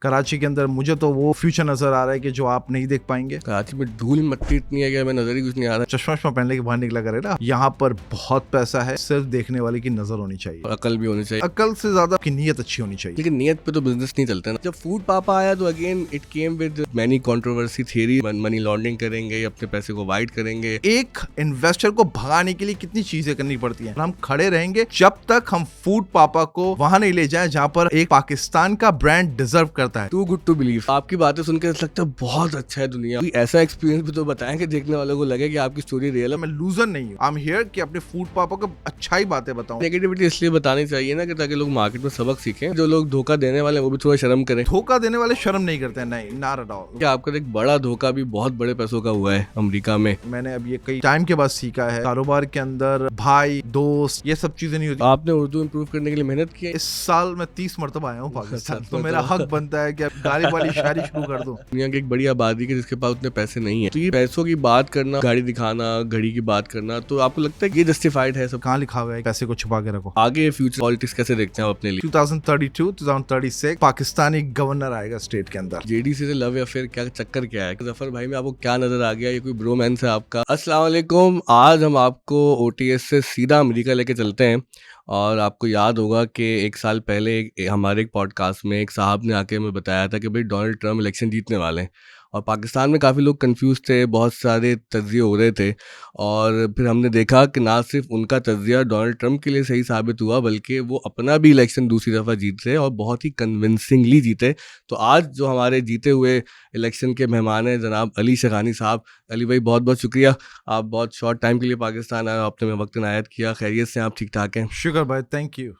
कराची के अंदर मुझे तो वो फ्यूचर नजर आ रहा है कि जो आप नहीं देख पाएंगे। कराची में धूल मट्टी इतनी है कि हमें नजर ही कुछ नहीं आ रहा। चश्मा पहनने के बाहर निकला करे ना, यहाँ पर बहुत पैसा है, सिर्फ देखने वाले की नजर होनी चाहिए और अकल भी होनी चाहिए। अकल से ज्यादा आपकी नीयत अच्छी होनी चाहिए। लेकिन नियत पे तो बिजनेस नहीं चलता ना। जब फूड पापा आया तो again it came with many controversy theory, money laundering करेंगे, अपने पैसे को वाइट करेंगे। एक इन्वेस्टर को भगाने के लिए कितनी चीजें करनी पड़ती हैं। हम खड़े रहेंगे जब तक हम फूड पापा को वहां नहीं ले जाएं जहां पर एक पाकिस्तान का ब्रांड डिजर्व करता है। Too good to believe. आपकी बातें सुनकर लगता है बहुत अच्छा है दुनिया। ऐसा एक्सपीरियंस भी तो बताएं कि देखने वालों को लगे कि आपकी स्टोरी रियल है। मैं लूजर नहीं हूँ, आई एम हियर कि अपने फूड पापा को अच्छा ही बातें बताऊं। नेगेटिविटी इसलिए बतानी चाहिए ना कि ताकि लोग मार्केट में सबक सीखें। जो लोग धोखा देने वाले हैं वो भी थोड़ा शर्म करें। धोखा देने वाले शर्म नहीं करते हैं, नहीं, नॉट एट ऑल। क्या आपका एक बड़ा धोखा भी बहुत बड़े पैसों का हुआ है अमेरिका में। मैंने अब ये कई टाइम के बाद सीखा है, कारोबार के अंदर भाई दोस्त ये सब चीजें नहीं होती। आपने उर्दू इंप्रूव करने के लिए मेहनत की है। इस साल मैं 30 मरतबा आया हूँ पाकिस्तान, तो मेरा हक बनता है कि अब गाली वाली शायरी शुरू कर दूं। दुनिया की एक बड़ी आबादी के जिसके पास उतने पैसे नहीं है, तो ये पैसों की बात करना, गाड़ी दिखाना, घड़ी की बात करना, तो आपको लगता है कि ये जस्टिफाइड है सब? कहाँ लिखा हुआ है पैसे को छुपा के रखो। आगे फ्यूचर पॉलिटिक्स कैसे देखते हैं आप अपने लिए? 2032 2036 पाकिस्तानी गवर्नर आएगा स्टेट के अंदर। जेडीसी से लव अफेयर क्या चक्कर क्या है? जफर भाई में आपको क्या नजर आ गया? ये कोई ब्रोमांस है आपका? अस्सलाम वालेकुम। आज हम आपको ओटीएस से सीधा अमेरिका लेके चलते हैं। और आपको याद होगा कि एक साल पहले हमारे एक पॉडकास्ट में एक साहब ने आके हमें बताया था कि भाई डोनाल्ड ट्रम्प इलेक्शन जीतने वाले हैं। और पाकिस्तान में काफ़ी लोग कंफ्यूज थे, बहुत सारे तज्ज़िये हो रहे थे। और फिर हमने देखा कि ना सिर्फ उनका तज्ज़िया डोनाल्ड ट्रम्प के लिए सही साबित हुआ, बल्कि वो अपना भी इलेक्शन दूसरी दफ़ा जीत रहे और बहुत ही कन्विंसिंगली जीते। तो आज जो हमारे जीते हुए इलेक्शन के मेहमान हैं जनाब अली शगानी साहब। अली भाई बहुत बहुत शुक्रिया, आप बहुत शॉर्ट टाइम के लिए पाकिस्तान आए, आपने वक्त इनायत किया। खैरियत से आप ठीक ठाक हैं? शुक्र भाई, थैंक यू।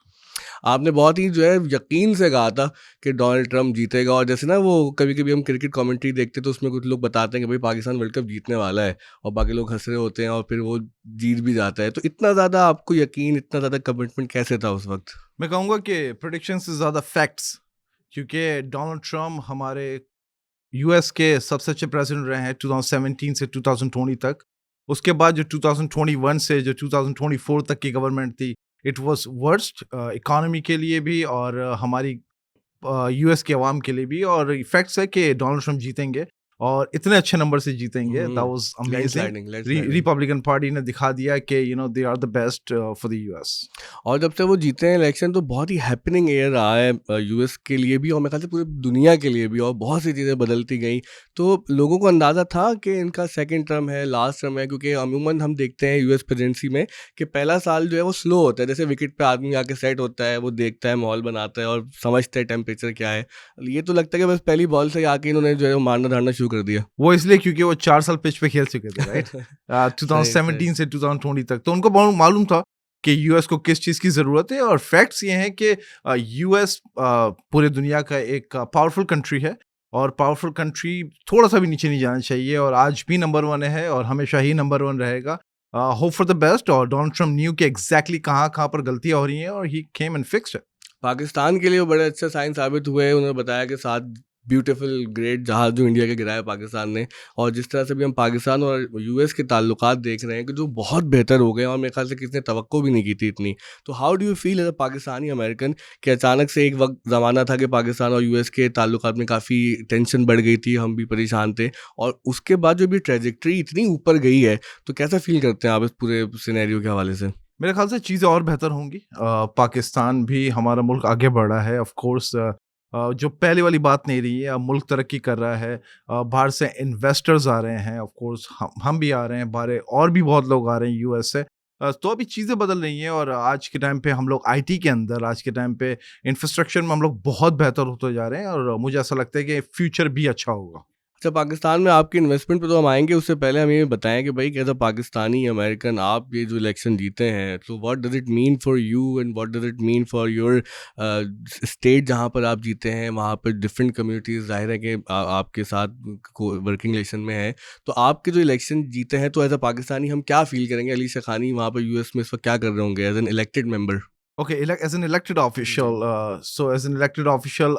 आपने बहुत ही जो है यकीन से कहा था कि डोनाल्ड ट्रम्प जीतेगा। और जैसे ना वो कभी कभी हम क्रिकेट कमेंट्री देखते तो उसमें कुछ लोग बताते हैं कि भाई पाकिस्तान वर्ल्ड कप जीतने वाला है, और बाकी लोग हंस रहे होते हैं और फिर वो जीत भी जाता है। तो इतना ज़्यादा आपको यकीन, इतना ज़्यादा कमिटमेंट कैसे था उस वक्त? मैं कहूँगा कि प्रेडिक्शन से ज़्यादा फैक्ट्स, क्योंकि डोनाल्ड ट्रम्प हमारे यूएस के सबसे अच्छे प्रेसिडेंट रहे हैं 2017 से 2020 तक। उसके बाद जो 2021 से जो 2024 तक की गवर्नमेंट थी, इट वाज वर्स्ट इकोनॉमी के लिए भी और हमारी यूएस के अवाम के लिए भी। और फैक्ट्स है कि डोनाल्ड ट्रम्प जीतेंगे और इतने अच्छे नंबर से जीतेंगे। That was amazing. Republican party ने दिखा दिया कि they are the best for the US. और जब से वो जीते हैं इलेक्शन तो बहुत ही हैपनिंग ईयर रहा है यूएस के लिए भी, और मेरे ख्याल से पूरी दुनिया के लिए भी। और बहुत सी चीज़ें बदलती गई, तो लोगों को अंदाज़ा था कि इनका सेकंड टर्म है, लास्ट टर्म है। क्योंकि अमूमन हम देखते हैं यूएस प्रेसिडेंसी में कि पहला साल जो है वो स्लो होता है। जैसे विकेट पे आदमी आके सेट होता है, वो देखता है, माहौल बनाता है और समझता है टेम्परेचर क्या है। ये तो लगता है कि बस पहली बॉल से आके इन्होंने जो है मारना धारना शुरू कर दिया। वो इसलिए क्योंकि वो 4 साल पिच पे खेल चुके थे, राइट? 2017 से 2020 तक, तो उनको मालूम था कि यूएस को किस चीज़ की ज़रूरत है। और फैक्ट्स ये हैं कि यूएस पूरे दुनिया का एक पावरफुल कंट्री है, और पावरफुल कंट्री थोड़ा सा भी नीचे नहीं जाना चाहिए। और आज भी नंबर 1 है और हमेशा ही नंबर 1 रहेगा। Hope for the best. और डोनाल्ड ट्रम्प न्यू कि एग्जैक्टली कहाँ पर गलतियाँ हो रही हैं, और he came and fixed it. Pakistan के लिए वो बड़े अच्छे साइन साबित हुए। उन्होंने बताया कि 7 ब्यूटीफुल ग्रेट जहाज जो इंडिया के गिराए पाकिस्तान ने। और जिस तरह से भी हम पाकिस्तान और यूएस के ताल्लुकात देख रहे हैं कि जो बहुत बेहतर हो गए, और मेरे ख्याल से किसी ने तवक्को भी नहीं की थी इतनी। तो how do you feel as a Pakistani American कि अचानक से एक वक्त ज़माना था कि पाकिस्तान और यूएस के ताल्लुकात में काफ़ी टेंशन बढ़ गई थी, हम भी परेशान थे, और उसके बाद जो भी ट्रेजेक्ट्री इतनी ऊपर गई है, तो कैसा फील करते हैं आप इस पूरे सिनेरियो के हवाले से? मेरे ख्याल से चीज़ें और बेहतर होंगी। पाकिस्तान भी, हमारा मुल्क आगे बढ़ रहा है। ऑफ कोर्स जो पहले वाली बात नहीं रही है, अब मुल्क तरक्की कर रहा है। बाहर से इन्वेस्टर्स आ रहे हैं, ऑफ कोर्स हम भी आ रहे हैं, बाहर और भी बहुत लोग आ रहे हैं यूएस से। तो अभी चीज़ें बदल रही हैं, और आज के टाइम पे हम लोग आईटी के अंदर, आज के टाइम पे इंफ्रास्ट्रक्चर में हम लोग बहुत बेहतर होते जा रहे हैं, और मुझे ऐसा लगता है कि फ्यूचर भी अच्छा होगा। अच्छा, पाकिस्तान में आपकी इन्वेस्टमेंट पे तो हम आएंगे, उससे पहले हम ये बताएं कि भाई कैसा पाकिस्तानी अमेरिकन आप ये जो इलेक्शन जीते हैं, तो what does it mean for you and what does it mean for your state जहाँ पर आप जीते हैं? वहाँ पर डिफरेंट कम्युनिटीज़ ज़ाहिर है कि आपके साथ वर्किंग रिलेशन में है। तो आपके जो इलेक्शन जीते हैं, तो एज अ पाकिस्तानी हम क्या फील करेंगे? अली शखानी वहाँ पर यूएस में इस वक्त क्या कर रहे होंगे as an elected member? Okay, as an elected official, so as an elected official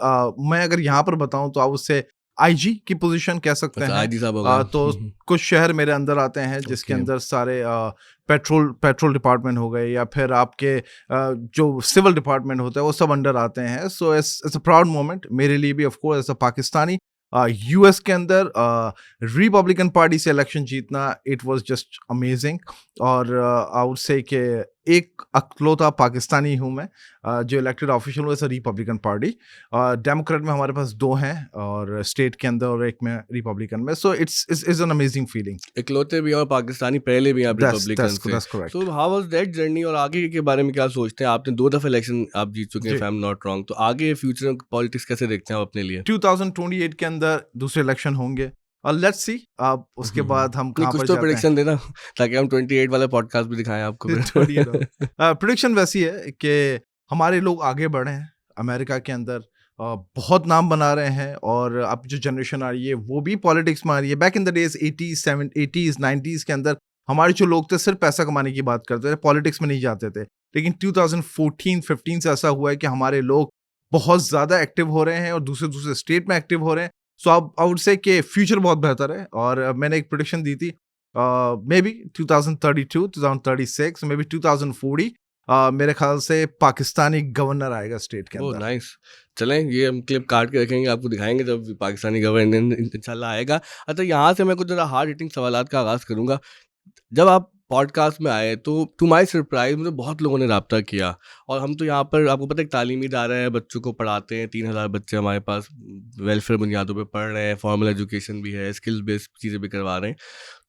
मैं अगर यहाँ पर बताऊँ तो आप उससे आईजी की पोजीशन कह सकते अच्छा हैं। आईजी साहब हो गए। तो कुछ शहर मेरे अंदर आते हैं जिसके ओके। अंदर सारे पेट्रोल डिपार्टमेंट हो गए या फिर आपके जो सिविल डिपार्टमेंट होता है वो सब अंडर आते हैं। So it's a proud moment मेरे लिए भी, of course as a Pakistani. US के अंदर रिपब्लिकन पार्टी से इलेक्शन जीतना, इट वाज जस्ट अमेजिंग। और आई वुड से कि एक अकलौता पाकिस्तानी हूँ मैं जो इलेक्टेड ऑफिशियल हुआ रिपब्लिकन पार्टी। डेमोक्रेट में हमारे पास 2 हैं और स्टेट के अंदर, और एक में रिपब्लिकन में। So it's is an amazing feeling. इकलौते भी हैं और पाकिस्तानी पहले भी हैं आप रिपब्लिकन से। That's correct. So how was that journey और आगे के बारे में क्या सोचते हैं? आपने 2 दफ़ा इलेक्शन आप जीत चुके हैं जी। If I am not wrong, तो आगे फ्यूचर में पॉलिटिक्स कैसे देखते हैं आप अपने लिए? 2028 के अंदर दूसरे इलेक्शन होंगे और लेट्स सी अब उसके बाद हम नहीं कहाँ कुछ पर तो जाते हैं। प्रेडिक्शन देना ताकि हम 28 वाला पॉडकास्ट भी दिखाएं आपको फिर। प्रिडिक्शन वैसी है कि हमारे लोग आगे बढ़े हैं अमेरिका के अंदर, बहुत नाम बना रहे हैं। और अब जो जनरेशन आ रही है वो भी पॉलिटिक्स में आ रही है। Back in the days 80s 90s के अंदर हमारे जो लोग थे सिर्फ पैसा कमाने की बात करते थे, पॉलिटिक्स में नहीं जाते थे। लेकिन 2014-15 से ऐसा हुआ है कि हमारे लोग बहुत ज़्यादा एक्टिव हो रहे हैं और दूसरे दूसरे स्टेट में एक्टिव हो रहे हैं। सो अब आई वुड से कि फ्यूचर बहुत बेहतर है। और मैंने एक प्रिडिक्शन दी थी मे बी 2032 2036 मे बी 2040, मेरे ख्याल से पाकिस्तानी गवर्नर आएगा स्टेट के ओह अंदर। नाइस। चलें ये हम क्लिप काट के रखेंगे, आपको दिखाएंगे जब पाकिस्तानी गवर्नर इंशाल्लाह आएगा। अच्छा यहाँ से मैं कुछ ज़रा हार्ड हिटिंग सवालात का आगाज़ करूँगा। जब आप पॉडकास्ट में आए तो टू माय सरप्राइज़ मुझे बहुत लोगों ने राब्ता किया और हम तो यहाँ पर आपको पता है एक तालीमी इदारा है, बच्चों को पढ़ाते हैं, 3000 बच्चे हमारे पास वेलफेयर बुनियादों पे पढ़ रहे हैं, फॉर्मल एजुकेशन भी है, स्किल बेस्ड चीज़ें भी करवा रहे हैं।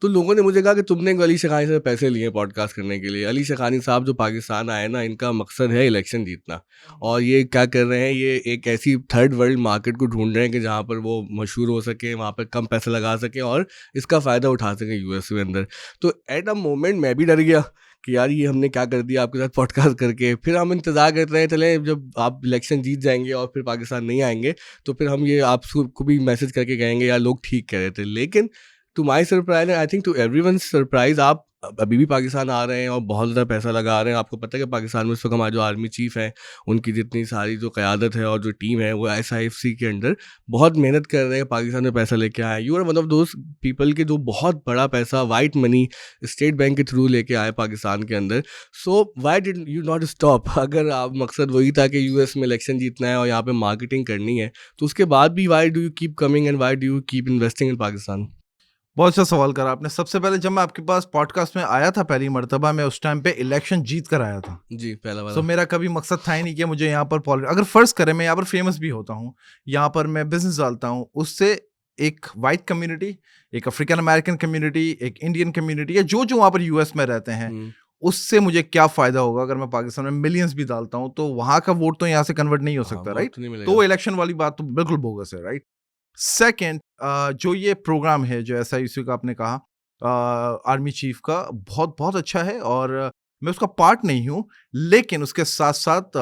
तो लोगों ने मुझे कहा कि तुमने अली शखानी से पैसे लिए हैं पॉडकास्ट करने के लिए। अली शखानी साहब जो पाकिस्तान आए ना, इनका मकसद है इलेक्शन जीतना और ये क्या कर रहे हैं, ये एक ऐसी थर्ड वर्ल्ड मार्केट को ढूंढ रहे हैं कि जहाँ पर वो मशहूर हो सके, वहाँ पर कम पैसा लगा सकें और इसका फ़ायदा उठा सकें यूएस के अंदर। तो एट अ मोमेंट मैं भी डर गया कि यार ये हमने क्या कर दिया आपके साथ पॉडकास्ट करके। फिर हम इंतज़ार करते रहे, चले जब आप इलेक्शन जीत जाएंगे और फिर पाकिस्तान नहीं आएंगे तो फिर हम ये आपको भी मैसेज करके कहेंगे यार लोग ठीक कह रहे थे। लेकिन to my surprise, I think to everyone surprise, आप अभी भी पाकिस्तान आ रहे हैं और बहुत ज़्यादा पैसा लगा रहे हैं। आपको पता है कि पाकिस्तान में इस वक्त हमारे जो आर्मी चीफ़ हैं, उनकी जितनी सारी जो क़यादत है और जो टीम है वो SIFC के अंडर बहुत मेहनत कर रहे हैं, पाकिस्तान में पैसा लेके आए। You are one of those people के जो बहुत बड़ा पैसा वाइट मनी स्टेट बैंक के थ्रू लेके आए पाकिस्तान के अंदर। So why did you not stop? अगर आप मकसद वही था कि US में इलेक्शन जीतना है और यहाँ पे मार्केटिंग करनी है, तो उसके बाद भी why do you keep coming and why do you keep investing in Pakistan? बहुत अच्छा सवाल करा आपने। सबसे पहले जब मैं आपके पास पॉडकास्ट में आया था पहली मर्तबा, मैं उस टाइम पे इलेक्शन जीत कर आया था। जी, पहला सो वाला। मेरा कभी मकसद था ही नहीं कि मुझे यहाँ पर अगर फर्ज करें मैं यहाँ पर फेमस भी होता हूँ, यहाँ पर मैं बिजनेस डालता हूँ, उससे एक वाइट कम्युनिटी, एक अफ्रीकन अमेरिकन कम्युनिटी, एक इंडियन कम्युनिटी या जो जो वहाँ पर यूएस में रहते हैं, उससे मुझे क्या फायदा होगा अगर मैं पाकिस्तान में मिलियंस भी डालता हूँ तो वहाँ का वोट तो यहाँ से कन्वर्ट नहीं हो हाँ, सकता, वोट राइट? तो नहीं तो मिलेगा। इलेक्शन वाली बात तो बिल्कुल बोगस है, राइट? सेकंड, जो ये प्रोग्राम है जो SIUC का आपने कहा, आर्मी चीफ का, बहुत बहुत अच्छा है और मैं उसका पार्ट नहीं हूँ। लेकिन उसके साथ साथ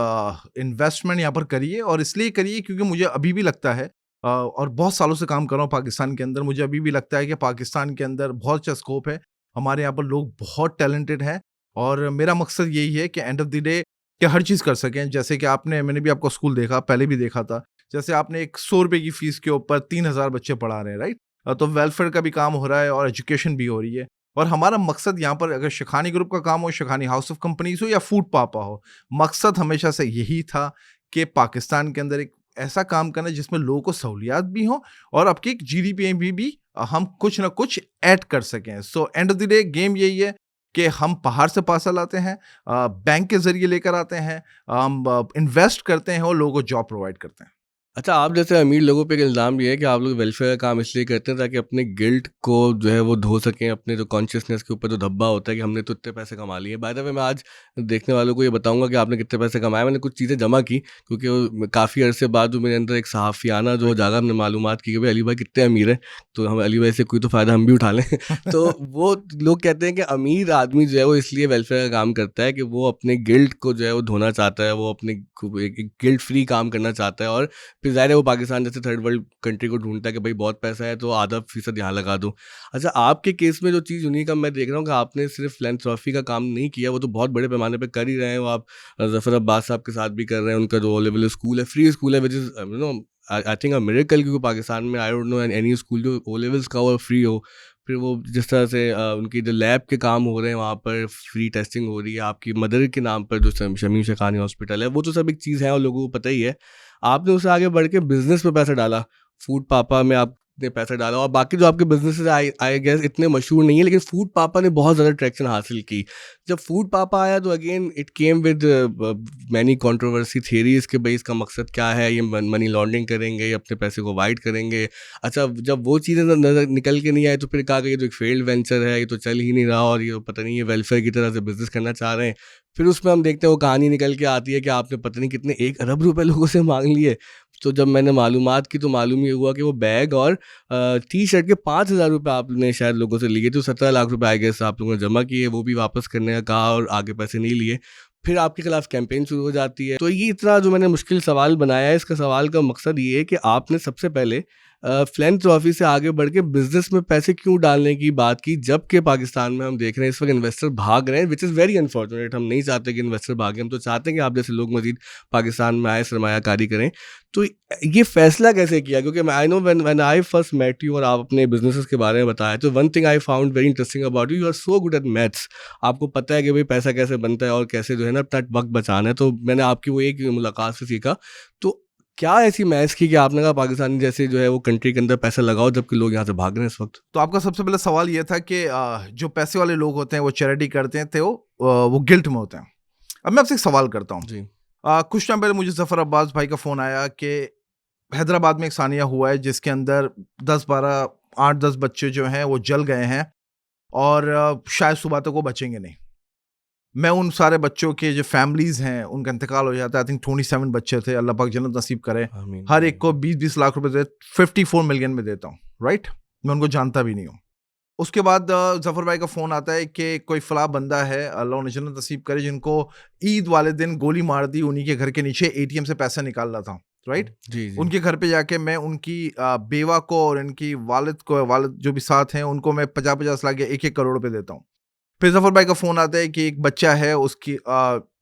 इन्वेस्टमेंट यहाँ पर करिए, और इसलिए करिए क्योंकि मुझे अभी भी लगता है, और बहुत सालों से काम कर रहा हूँ पाकिस्तान के अंदर, मुझे अभी भी लगता है कि पाकिस्तान के अंदर बहुत अच्छा स्कोप है। हमारे यहाँ पर लोग बहुत टैलेंटेड हैं और मेरा मकसद यही है कि एंड ऑफ द डे कि हर चीज़ कर सकें। जैसे कि मैंने भी आपका स्कूल देखा, पहले भी देखा था। जैसे आपने एक 100 रुपए की फीस के ऊपर 3000 बच्चे पढ़ा रहे हैं, राइट? तो वेलफेयर का भी काम हो रहा है और एजुकेशन भी हो रही है। और हमारा मकसद यहाँ पर, अगर शिखानी ग्रुप का काम हो, शिखानी हाउस ऑफ कंपनीज हो या फूड पापा हो, मकसद हमेशा से यही था कि पाकिस्तान के अंदर एक ऐसा काम करना जिसमें लोगों को सहूलियात भी हों और आपकी एक GDP में भी हम कुछ ना कुछ ऐड कर सकें। So and of the day game यही है कि हम पहाड़ से पैसा लाते हैं, बैंक के जरिए लेकर आते हैं, हम इन्वेस्ट करते हैं और लोगों को जॉब प्रोवाइड करते हैं। अच्छा, आप जैसे अमीर लोगों पे एक इल्ज़ाम ये है कि आप लोग वेलफेयर का काम इसलिए करते हैं ताकि अपने गिल्ट को जो है वो धो सकें, अपने जो कॉन्शियसनेस के ऊपर जो धब्बा होता है कि हमने तो इतने पैसे कमा लिए। बाय द वे मैं आज देखने वालों को ये बताऊंगा कि आपने कितने पैसे कमाए। मैंने कुछ चीज़ें जमा की क्योंकि काफ़ी अरसे बाद जो मेरे अंदर एक सहाफ़ियाना जो जागा, हमने मालूमात की कि भाई अली भाई कितने अमीर हैं, तो हम अली भाई से कोई तो फ़ायदा हम भी उठा लें। तो वो लोग कहते हैं कि अमीर आदमी जो है वो इसलिए वेलफेयर का काम करता है कि वो अपने गिल्ट को जो है वो धोना चाहता है, वो अपने एक गिल्ट फ्री काम करना चाहता है। और फिर ज़ाहिर है वो पाकिस्तान जैसे थर्ड वर्ल्ड कंट्री को ढूंढता है कि भाई बहुत पैसा है तो आधा फीसद यहाँ लगा दो। अच्छा, आपके केस में जो चीज़ यूनिक है, मैं देख रहा हूँ कि आपने सिर्फ फिलैंथ्रोफी का काम नहीं किया, वो तो बहुत बड़े पैमाने पे कर ही रहे हैं। वो आप ज़फ़र अब्बास साहब के साथ भी कर रहे हैं, उनका जो लेवल स्कूल है, फ्री स्कूल है, which is I think a miracle, क्योंकि पाकिस्तान में I don't know any school जो ओ लेवल्स का और फ्री हो। फिर वो जिस तरह से उनकी जो लैब के काम हो रहे हैं वहाँ पर फ्री टेस्टिंग हो रही है, आपकी मदर के नाम पर जो शमीम शेखानी हॉस्पिटल है, वो तो सब एक चीज़ है और लोगों को पता ही है। आपने उससे आगे बढ़ के बिजनेस में पैसा डाला, फूड पापा में आपने पैसा डाला, और बाकी जो आपके बिजनेसेस आई गेस इतने मशहूर नहीं है, लेकिन फूड पापा ने बहुत ज़्यादा ट्रैक्शन हासिल की। जब फूड पापा आया तो again it came with many controversy theories कि भाई इसका मकसद क्या है, ये मनी लॉन्ड्रिंग करेंगे, ये अपने पैसे को वाइट करेंगे। अच्छा, जब वो चीज़ें नजर निकल के नहीं आई तो फिर कहा कि ये तो एक फेल्ड वेंचर है, ये तो चल ही नहीं रहा, और ये पता नहीं ये वेलफेयर की तरह से बिजनेस करना चाह रहे हैं। फिर उसमें हम देखते हैं वो कहानी निकल के आती है कि आपने पता नहीं कितने 1 अरब रुपए लोगों से मांग लिए। तो जब मैंने मालूमात की तो मालूम ये हुआ कि वो बैग और टी शर्ट के 5,000 रुपये आपने शायद लोगों से लिए थे। 17 लाख रुपए आई गेस आप लोगों ने जमा किए, वो भी वापस करने का कहा और आगे पैसे नहीं लिए। फिर आपके खिलाफ कैंपेन शुरू हो जाती है। तो ये इतना जो मैंने मुश्किल सवाल बनाया है, इसका सवाल का मकसद ये है कि आपने सबसे पहले फिलैंथ्रोपी से आगे बढ़ के बिजनेस में पैसे क्यों डालने की बात की, जबकि पाकिस्तान में हम देख रहे हैं इस वक्त इन्वेस्टर भाग रहे हैं, विच इज़ वेरी अनफॉर्चुनेट। हम नहीं चाहते कि इन्वेस्टर भागें, हम तो चाहते हैं कि आप जैसे लोग मजीद पाकिस्तान में आए, सरमायाकारी करें। तो ये फैसला कैसे किया? क्योंकि I know when I first met you और आप अपने बिजनेसेस के बारे में बताया, तो one thing I found very interesting about you, you are so good at maths. आपको पता है कि भाई पैसा कैसे बनता है और कैसे जो है ना अपना वक्त बचाना है। तो मैंने आपकी वो एक मुलाकात से सीखा। तो क्या ऐसी मैथ्स की कि आपने कहा पाकिस्तान जैसे जो है वो कंट्री के अंदर पैसा लगाओ, जबकि लोग यहाँ से भाग रहे हैं इस वक्त? तो आपका सबसे पहले सवाल ये था कि जो पैसे वाले लोग होते हैं वो चैरिटी करते हैं, तो वो गिल्ट में होते हैं। अब मैं आपसे एक सवाल करता हूँ। जी। कुछ टाइम पहले मुझे जफर अब्बास भाई का फ़ोन आया कि हैदराबाद में एक सानिया हुआ है जिसके अंदर 10-12 8-10 बच्चे जो हैं वो जल गए हैं और शायद सुबह तक वो बचेंगे नहीं। मैं उन सारे बच्चों के जो फैमिलीज़ हैं उनका इंतकाल हो जाता है। आई थिंक 27 बच्चे थे, अल्लाह पाक जन्नत नसीब करे। आमीन हर एक आमीन। को 20-20 लाख रुपए 54 मिलियन में देता हूँ, राइट? मैं उनको जानता भी नहीं हूँ। उसके बाद ज़फ़र भाई का फ़ोन आता है कि कोई फ़लाँ बंदा है, अल्लाह उन्हें जन्नत नसीब करे, जिनको ईद वाले दिन गोली मार दी, उन्हीं के घर के नीचे एटीएम से पैसा निकाल रहा था, राइट? जी जी। उनके घर पे जाके मैं उनकी बेवा को और इनकी वालिद जो भी साथ हैं उनको मैं 50-50 लाख या 1-1 करोड़ रुपए देता हूँ। फिर ज़फ़र भाई का फ़ोन आता है कि एक बच्चा है उसकी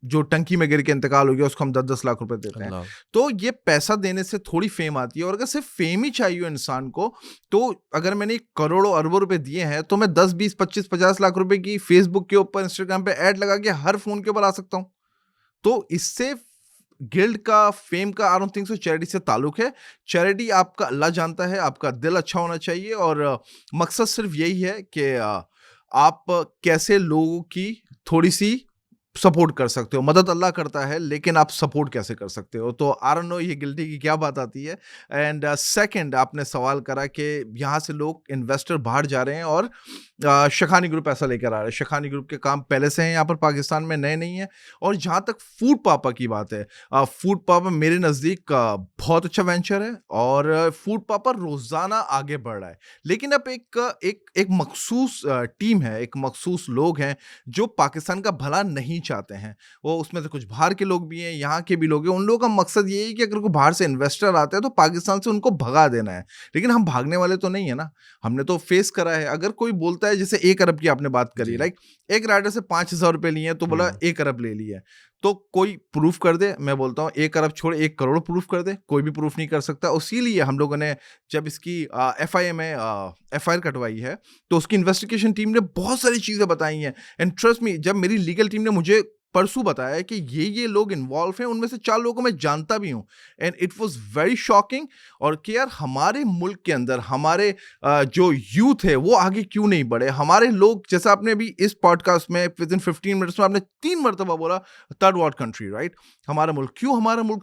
जो टंकी में गिर के इंतकाल हो गया, उसको हम 10-10 लाख रुपए देते हैं। अल्लाह। तो ये पैसा देने से थोड़ी फ़ेम आती है, और अगर सिर्फ़ फ़ेम ही चाहिए हो इंसान को, तो अगर मैंने करोड़ों अरबों रुपए दिए हैं, तो मैं 10, 20, 25, 50 लाख रुपए की फ़ेसबुक के ऊपर, इंस्टाग्राम पे ऐड लगा के हर फ़ोन के ऊपर आ सकता हूँ। तो इससे गिल्ड का, फ़ेम का I don't think so, charity से ताल्लुक है। चैरिटी आपका अल्लाह जानता है, आपका दिल अच्छा होना चाहिए, और मकसद सिर्फ़ यही है कि आप कैसे लोगों की थोड़ी-सी सपोर्ट कर सकते हो। मदद अल्लाह करता है, लेकिन आप सपोर्ट कैसे कर सकते हो? तो आई डोंट नो ये गिल्टी की क्या बात आती है। एंड सेकंड, आपने सवाल करा कि यहाँ से लोग इन्वेस्टर बाहर जा रहे हैं और शखानी ग्रुप ऐसा लेकर आ रहा है। शखानी ग्रुप के काम पहले से हैं यहाँ पर पाकिस्तान में, नए नहीं है। और जहाँ तक फूड पापा की बात है, फूड पापा मेरे नज़दीक बहुत अच्छा वेंचर है, और फूड पापा रोज़ाना आगे बढ़ रहा है। लेकिन अब एक मखसूस टीम है, एक मखसूस लोग हैं जो पाकिस्तान का भला नहीं चाहते हैं। वो उसमें से कुछ बाहर के लोग भी हैं, यहाँ के भी लोग हैं। उन लोगों का मकसद ये है कि अगर कोई बाहर से इन्वेस्टर आता है तो पाकिस्तान से उनको भगा देना है। लेकिन हम भागने वाले तो नहीं है ना, हमने तो फेस करा है। अगर कोई बोलता है, जैसे 1 अरब की आपने बात करी, जी। लाइक एक राइडर से 5,000 रुपए लिए हैं तो बोला हम्म। 1 अरब ले लिया है। तो कोई प्रूफ कर दे, मैं बोलता हूँ 1 अरब छोड़ 1 करोड़ प्रूफ कर दे, कोई भी प्रूफ नहीं कर सकता। इसीलिए हम लोगों ने जब इसकी एफआईए में एफआईआर कटवाई है, तो उसकी इन्वेस्टिगेशन टीम ने बहुत सारी चीजें बताई हैं। एंड ट्रस्ट मी, जब मेरी लीगल टीम ने मुझे परसों बताया कि ये लोग इन्वॉल्व हैं, उनमें से 4 लोगों को मैं जानता भी हूं, and it was very shocking. और कि यार हमारे मुल्क के अंदर हमारे जो यूथ है वो आगे क्यों नहीं बढ़े? हमारे लोग, जैसा आपने अभी इस पॉडकास्ट में विद इन 15 मिनट्स में आपने 3 मरतबा बोला थर्ड वर्ल्ड कंट्री, राइट? हमारा मुल्क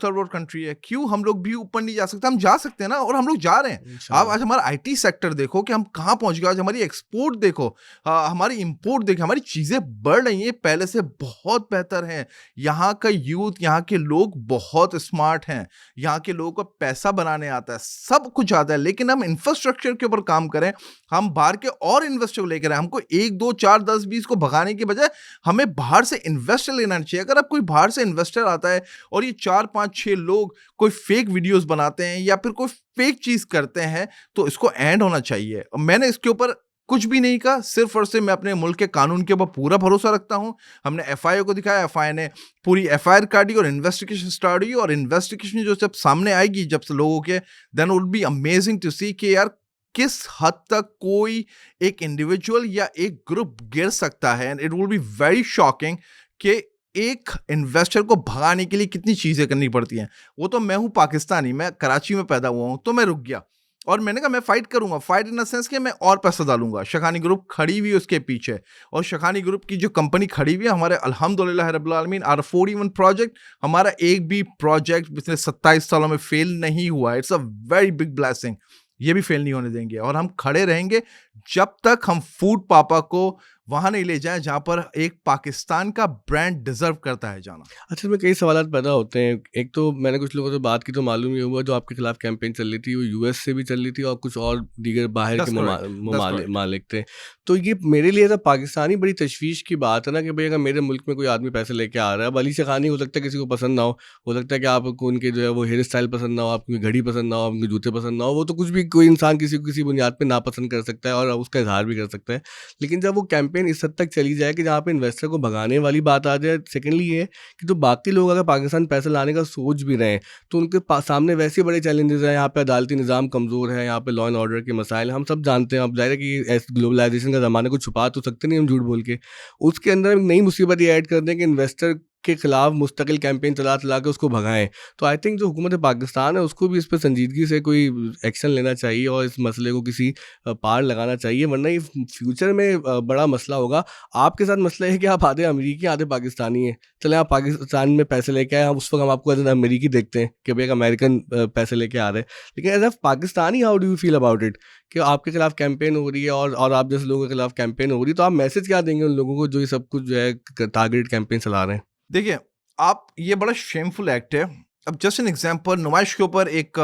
थर्ड वर्ल्ड कंट्री है? क्यों हम लोग भी ऊपर नहीं जा सकते? हम जा सकते हैं ना, और हम लोग जा रहे हैं। आप इंशाल्लाह। आज हमारा आईटी सेक्टर देखो कि हम कहाँ पहुंच गए। आज हमारी एक्सपोर्ट देखो, हमारी इंपोर्ट देखो, हमारी चीजें बढ़ रही हैं, पहले से बहुत बेहतर हैं। यहाँ का यूथ, यहाँ के लोग बहुत स्मार्ट हैं, यहाँ के लोगों को पैसा बनाने आता है, सब कुछ आता है। लेकिन हम इंफ्रास्ट्रक्चर के ऊपर काम करें, हम बाहर के और इन्वेस्टर लेकर आए। हमको 1, 2, 4, 10, 20 को भगाने के बजाय हमें बाहर से इन्वेस्टर लेना चाहिए। अगर अब कोई बाहर से इन्वेस्टर आता है और ये 4, 5, 6 लोग कोई फेक वीडियोस बनाते हैं या फिर कोई फेक चीज करते हैं, तो इसको एंड होना चाहिए। मैंने इसके ऊपर कुछ भी नहीं कहा, सिर्फ और सिर्फ मैं अपने मुल्क के कानून के ऊपर पूरा भरोसा रखता हूँ। हमने एफआईआर को दिखाया, एफआईआर ने पूरी एफआईआर काटी और इन्वेस्टिगेशन स्टार्ट हुई, और इन्वेस्टिगेशन जो जब सामने आएगी जब से लोगों के, then would be amazing to see कि यार किस हद तक कोई एक इंडिविजुअल या एक ग्रुप गिर सकता है। And it will be very shocking कि एक इन्वेस्टर को भगाने के लिए कितनी चीजें करनी पड़ती हैं। वो तो मैं हूं पाकिस्तानी, मैं कराची में पैदा हुआ हूं, तो मैं रुक गया और मैंने कहा मैं फाइट करूंगा, फाइट इन द सेंस कि मैं और पैसा डालूंगा। शखानी ग्रुप खड़ी हुई उसके पीछे, और शखानी ग्रुप की जो कंपनी खड़ी हुई है, हमारे अल्हम्दुलिल्लाह रब्बिल आलमीन आर 41 प्रोजेक्ट, हमारा एक भी प्रोजेक्ट पिछले 27 सालों में फेल नहीं हुआ। It's a very big blessing. ये भी फेल नहीं होने देंगे, और हम खड़े रहेंगे जब तक हम फूड पापा को वहां नहीं ले जाएं जहां पर एक पाकिस्तान का ब्रांड डिजर्व करता है जाना। अच्छा, इसमें कई सवालात पैदा होते हैं। एक तो मैंने कुछ लोगों से बात की तो मालूम ये हुआ, जो आपके खिलाफ कैंपेन चल रही थी वो यूएस से भी चल रही थी और कुछ और दीगर बाहर के That's correct. That's correct. मालिक थे। तो ये मेरे लिए ऐसा पाकिस्तानी बड़ी तशवीश की बात है ना कि भाई अगर मेरे मुल्क में कोई आदमी पैसे लेके आ रहा है, अब अली शखानी हो सकता है किसी को पसंद ना हो सकता है कि आपको उनके जो है वो हेयर स्टाइल पसंद ना हो, आपकी घड़ी पसंद ना हो, आपके जूते पसंद ना हो, वो तो कुछ भी कोई इंसान किसी को किसी बुनियाद पर नापसंद कर सकता है और उसका इजहार भी कर सकता है। लेकिन जब वो कैंपेन इस हद तक चली जाए कि जहाँ पे इन्वेस्टर को भगाने वाली बात आ जाए, सेकेंडली ये कि जो बाकी लोग अगर पाकिस्तान पैसे लाने का सोच भी रहे हैं तो उनके सामने वैसे बड़े चैलेंजेस हैं। यहाँ पे अदालती निज़ाम कमज़ोर है, यहाँ पे लॉ एंड ऑर्डर के मसाइल हम सब जानते हैं। अब जाहिर है कि ग्लोबलाइजेशन का ज़माना को छुपा तो सकते नहीं हम झूठ बोल के। उसके अंदर एक नई मुसीबत ये ऐड कर दें कि इन्वेस्टर के खिलाफ मुस्तकिल कैंपेन चला चला के उसको भगाएं। तो आई थिंक जो हुकूमत पाकिस्तान है उसको भी इस पर संजीदगी से कोई एक्शन लेना चाहिए और इस मसले को किसी पार लगाना चाहिए, वरना ये फ्यूचर में बड़ा मसला होगा। आपके साथ मसला है कि आप आधे अमेरिकी आधे पाकिस्तानी हैं। चले आप पाकिस्तान में पैसे लेके आए, हम उस वक्त हम आपको एज एन अमेरिकी देखते हैं कि भाई एक अमेरिकन पैसे लेके आ रहे हैं, लेकिन as a Pakistani how do you feel about it कि आपके खिलाफ कैंपेन हो रही है और आप जैसे लोगों के खिलाफ कैंपेन हो रही है, तो आप मैसेज क्या देंगे उन लोगों को जो ये सब कुछ जो है टारगेटेड कैंपेन चला रहे हैं? देखिए, आप ये बड़ा शेमफुल एक्ट है। अब जस्ट एन एग्जांपल, नुमाइश के ऊपर एक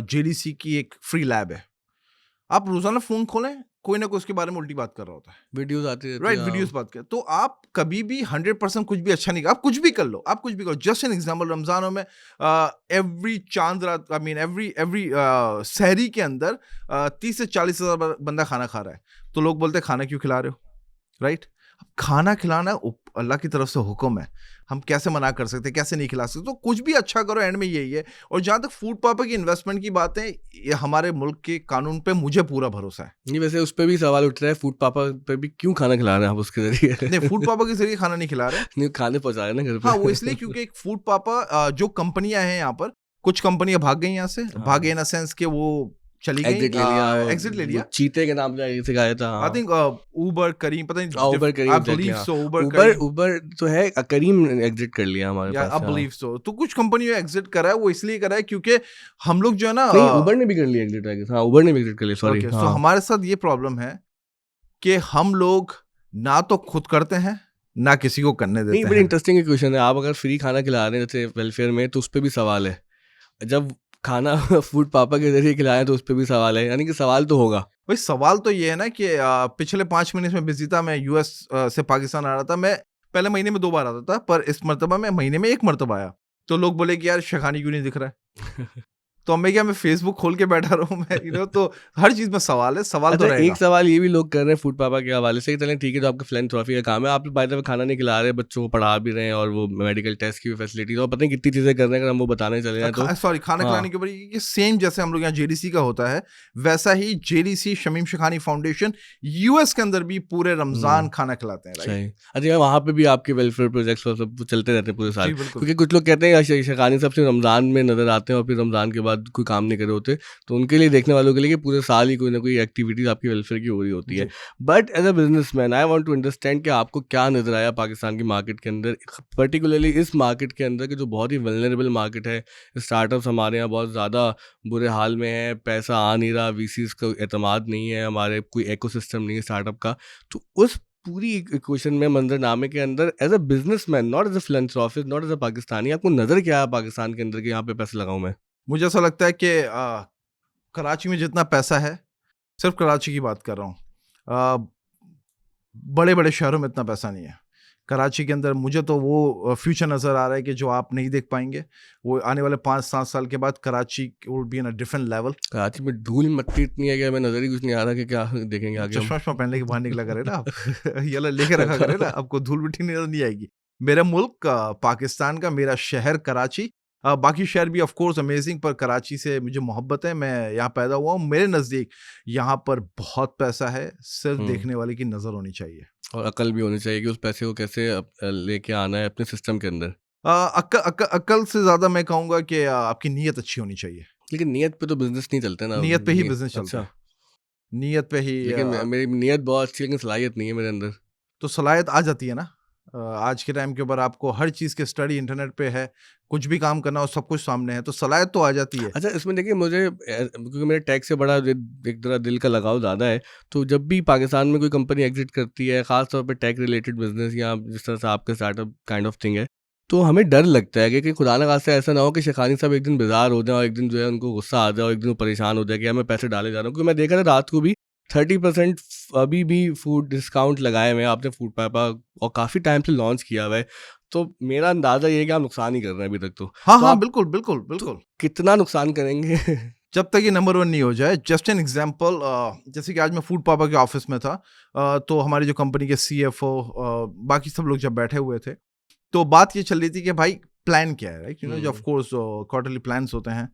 जेडीसी की एक फ्री लैब है। आप रोजाना फोन खोलें, कोई ना कोई उसके बारे में उल्टी बात कर रहा होता है, वीडियोस आती रहती राइट? हैं, वीडियोस बात कर, तो आप कभी भी 100% कुछ भी अच्छा नहीं, आप कुछ भी कर लो, आप कुछ भी करो। जस्ट एन एग्जांपल, रमजानों में एवरी चांद रात, आई मीन एवरी सहरी के अंदर 30 से 40 हजार बंदा खाना खा रहा है, तो लोग बोलते हैं खाना क्यों खिला रहे हो, राइट? खाना खिलाना अल्लाह की तरफ से हुक्म है, हम कैसे मना कर सकते हैं, कैसे नहीं खिला सकते? तो कुछ भी अच्छा करो, एंड में यही है। और जहां तक फूड पापा की इन्वेस्टमेंट की बात है, ये हमारे मुल्क के कानून पे मुझे पूरा भरोसा है। नहीं वैसे उस पे भी सवाल उठ रहा है, फूड पापा पे भी क्यों खाना खिला रहे हैं आप उसके जरिए? नहीं, फूड पापा के जरिए खाना नहीं खिला रहे। नहीं खाने पहुंचा रहे हैं ना घर हाँ, वो पे। इसलिए क्योंकि एक फूड पापा जो कंपनियां हैं यहाँ पर, कुछ कंपनियां भाग गई यहाँ से, हाँ। भागे इन अ सेंस कि वो चली गई, एग्जिट ले लिया, एग्जिट ले लिया। चीते के नाम से सिखाया था। आई थिंक उबर करीम, पता नहीं, उबर करीम, आई एग्जैक्टली। बिलीव सो, उबर उबर करीम, उबर तो है, करीम एग्जिट कर लिया हमारे या पास। आई हाँ। Believe so. तो कुछ कंपनियों एग्जिट करा है, वो इसलिए करा है क्योंकि हम लोग जो है ना, नहीं उबर ने भी कर लिया एग्जिट। हाँ उबर ने भी एग्जिट कर लिया, सॉरी। ओके, सो हाँ हमारे साथ ये प्रॉब्लम है कि हम लोग ना तो खुद करते हैं, ना किसी को करने नहीं, देते बड़ी हैं। इंटरेस्टिंग क्वेश्चन है। आप अगर फ्री खाना खिला रहे हैं जैसे वेलफेयर में, तो उस पर भी सवाल है। जब खाना फूड पापा के जरिए खिलाएं तो उस पर भी सवाल है, यानी कि सवाल तो होगा। भाई सवाल तो ये है ना कि पिछले 5 महीने में बिजी था, मैं यूएस से पाकिस्तान आ रहा था। मैं पहले महीने में 2 बार आता था, पर इस मरतबा मैं महीने में 1 मरतबा आया। तो लोग बोले कि यार शखानी क्यों नहीं दिख रहा है? तो मैं क्या, मैं फेसबुक खोल के बैठा रहा हूँ मैं, तो हर चीज में सवाल है, सवाल तो अच्छा, रहेगा। एक सवाल ये भी लोग कर रहे हैं फूड पापा के हवाले से, चलें ठीक है, जो आपका फिलैंथ्रोफी का काम है, आप बाय द वे खाना नहीं खिला रहे, बच्चों को पढ़ा भी रहे हैं और वो मेडिकल टेस्ट की भी फैसिलिटी, और पता नहीं कितनी चीज़ें कर रहे हैं, अगर हम वो बताने चले जाएं तो। सॉरी, खाना हाँ। खिलाने के ऊपर ये सेम जैसे हम लोग यहाँ जेडीसी का होता है, वैसा ही JDC Shamim Shekhani foundation US के अंदर भी पूरे रमजान खाना खिलाते हैं, राइट? सही। अच्छा, वहाँ पे भी आपके वेलफेयर प्रोजेक्ट्स और सब चलते रहते हैं पूरे साल? जी बिल्कुल। क्योंकि कुछ लोग कहते हैं शेखानी साहब सिर्फ रमज़ान में नज़र आते हैं और फिर रमज़ान के बाद कोई काम नहीं करे होते, तो उनके लिए, देखने वालों के लिए, कि पूरे साल ही कोई ना कोई एक्टिविटीज़ आपकी वेलफेयर की हो रही होती है। But as a businessman I want to understand कि आपको क्या नज़र आया पाकिस्तान की मार्केट के अंदर, पर्टिकुलरली इस मार्केट के अंदर, कि जो बहुत ही वल्नरेबल मार्केट है। स्टार्टअप्स हमारे यहाँ बहुत ज़्यादा बुरे हाल में है, पैसा आ नहीं रहा, वीसीज का एतमाद नहीं है, हमारे कोई इकोसिस्टम नहीं है स्टार्टअप का। तो उस पूरी इक्वेशन में, मंजरनामे के अंदर, as a businessman, not as a philanthropist, not as a Pakistani, आपको नज़र क्या है पाकिस्तान के अंदर कि यहाँ पे पैसे लगाऊं मैं? मुझे ऐसा लगता है कि कराची में जितना पैसा है, सिर्फ कराची की बात कर रहा हूँ, बड़े बड़े शहरों में इतना पैसा नहीं है। कराची के अंदर मुझे तो वो फ्यूचर नज़र आ रहा है कि जो आप नहीं देख पाएंगे, वो आने वाले 5-7 साल के बाद Karachi will be in a different level. Karachi में धूल मट्टी इतनी है कि हमें नजर ही कुछ नहीं आ रहा कि क्या देखेंगे आगे हम। चश्मा वश्मा पहन के बाहर निकला करे ना आप ये वाला लेके रखा करे ना, आपको धूल मिट्टी नजर नहीं आएगी। मेरा मुल्क पाकिस्तान का, मेरा शहर कराची, बाकी शहर भी ऑफ कोर्स अमेजिंग, पर कराची से मुझे मोहब्बत है। मैं यहाँ पैदा हुआ हूँ, मेरे नज़दीक यहाँ पर बहुत पैसा है, सिर्फ देखने वाले की नज़र होनी चाहिए और अकल भी होनी चाहिए कि उस पैसे को कैसे लेके आना है अपने सिस्टम के अंदर। अक्ल से ज़्यादा मैं कहूँगा कि आपकी नीयत अच्छी होनी चाहिए। लेकिन नियत पे तो बिजनेस नहीं चलता ना। नीयत पे ही बिजनेस चलता अच्छा। है, नीयत पे ही। लेकिन मेरी नियत बहुत अच्छी, लेकिन सलाहियत नहीं है मेरे अंदर। तो सलाहियत आ जाती है ना। आज के टाइम के ऊपर आपको हर चीज़ की स्टडी इंटरनेट पे है, कुछ भी काम करना हो सब कुछ सामने है, तो सलाहियत तो आ जाती है। अच्छा, इसमें देखिए मुझे क्योंकि मेरे टैक्स से बड़ा एक तरह दिल का लगाव ज़्यादा है, तो जब भी पाकिस्तान में कोई कंपनी एग्जिट करती है, ख़ास तौर पे टेक रिलेटेड बिजनेस या जिस तरह से आपके स्टार्टअप काइंड ऑफ थिंग है, तो हमें डर लगता है कि खुदा न खास्ता ऐसा ना हो कि शेखानी साहब एक दिन बेजार हो जाए और एक दिन जो है उनको गुस्सा आ जाए और एक दिन वो परेशान हो जाए कि यार मैं पैसे डाले जा रहा हूँ। क्योंकि मैं देखा था रात को भी 30% अभी भी फूड डिस्काउंट लगाए हुए हैं आपने फूड पापा, और काफ़ी टाइम से लॉन्च किया हुआ है। तो मेरा अंदाज़ा ये है कि आप नुकसान ही कर रहे हैं अभी तक तो। हाँ तो हाँ, आप बिल्कुल बिल्कुल तो बिल्कुल। कितना नुकसान करेंगे? जब तक ये नंबर 1 नहीं हो जाए। जस्ट एन एग्जांपल, जैसे कि आज मैं फूड पापा के ऑफिस में था, तो हमारी जो कंपनी के CFO, बाकी सब लोग जब बैठे हुए थे, तो बात ये चल रही थी कि भाई प्लान क्या है, राइट? जो ऑफ कोर्स क्वार्टरली प्लान्स होते हैं।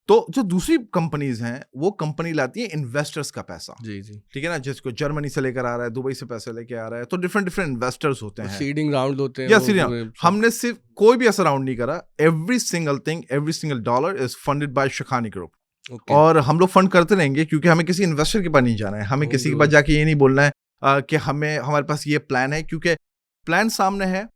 तो जो दूसरी कंपनीज हैं, वो कंपनी लाती है इन्वेस्टर्स का पैसा, जी, जी। ठीक है ना, जिसको जर्मनी से लेकर आ रहा है, दुबई से पैसे लेके आ रहा है, तो डिफरेंट डिफरेंट इन्वेस्टर्स होते हैं। सीडिंग राउंड होते हैं या वो सीरिया, पूरे सब। हमने सिर्फ कोई भी ऐसा राउंड नहीं करा। Every single thing, every single dollar is funded by Shekhani group. Okay. और हम लोग फंड करते रहेंगे, क्योंकि हमें किसी इन्वेस्टर के पास नहीं जाना है, हमें किसी के पास जाके ये नहीं बोलना है कि हमारे पास ये प्लान है, क्योंकि प्लान सामने है,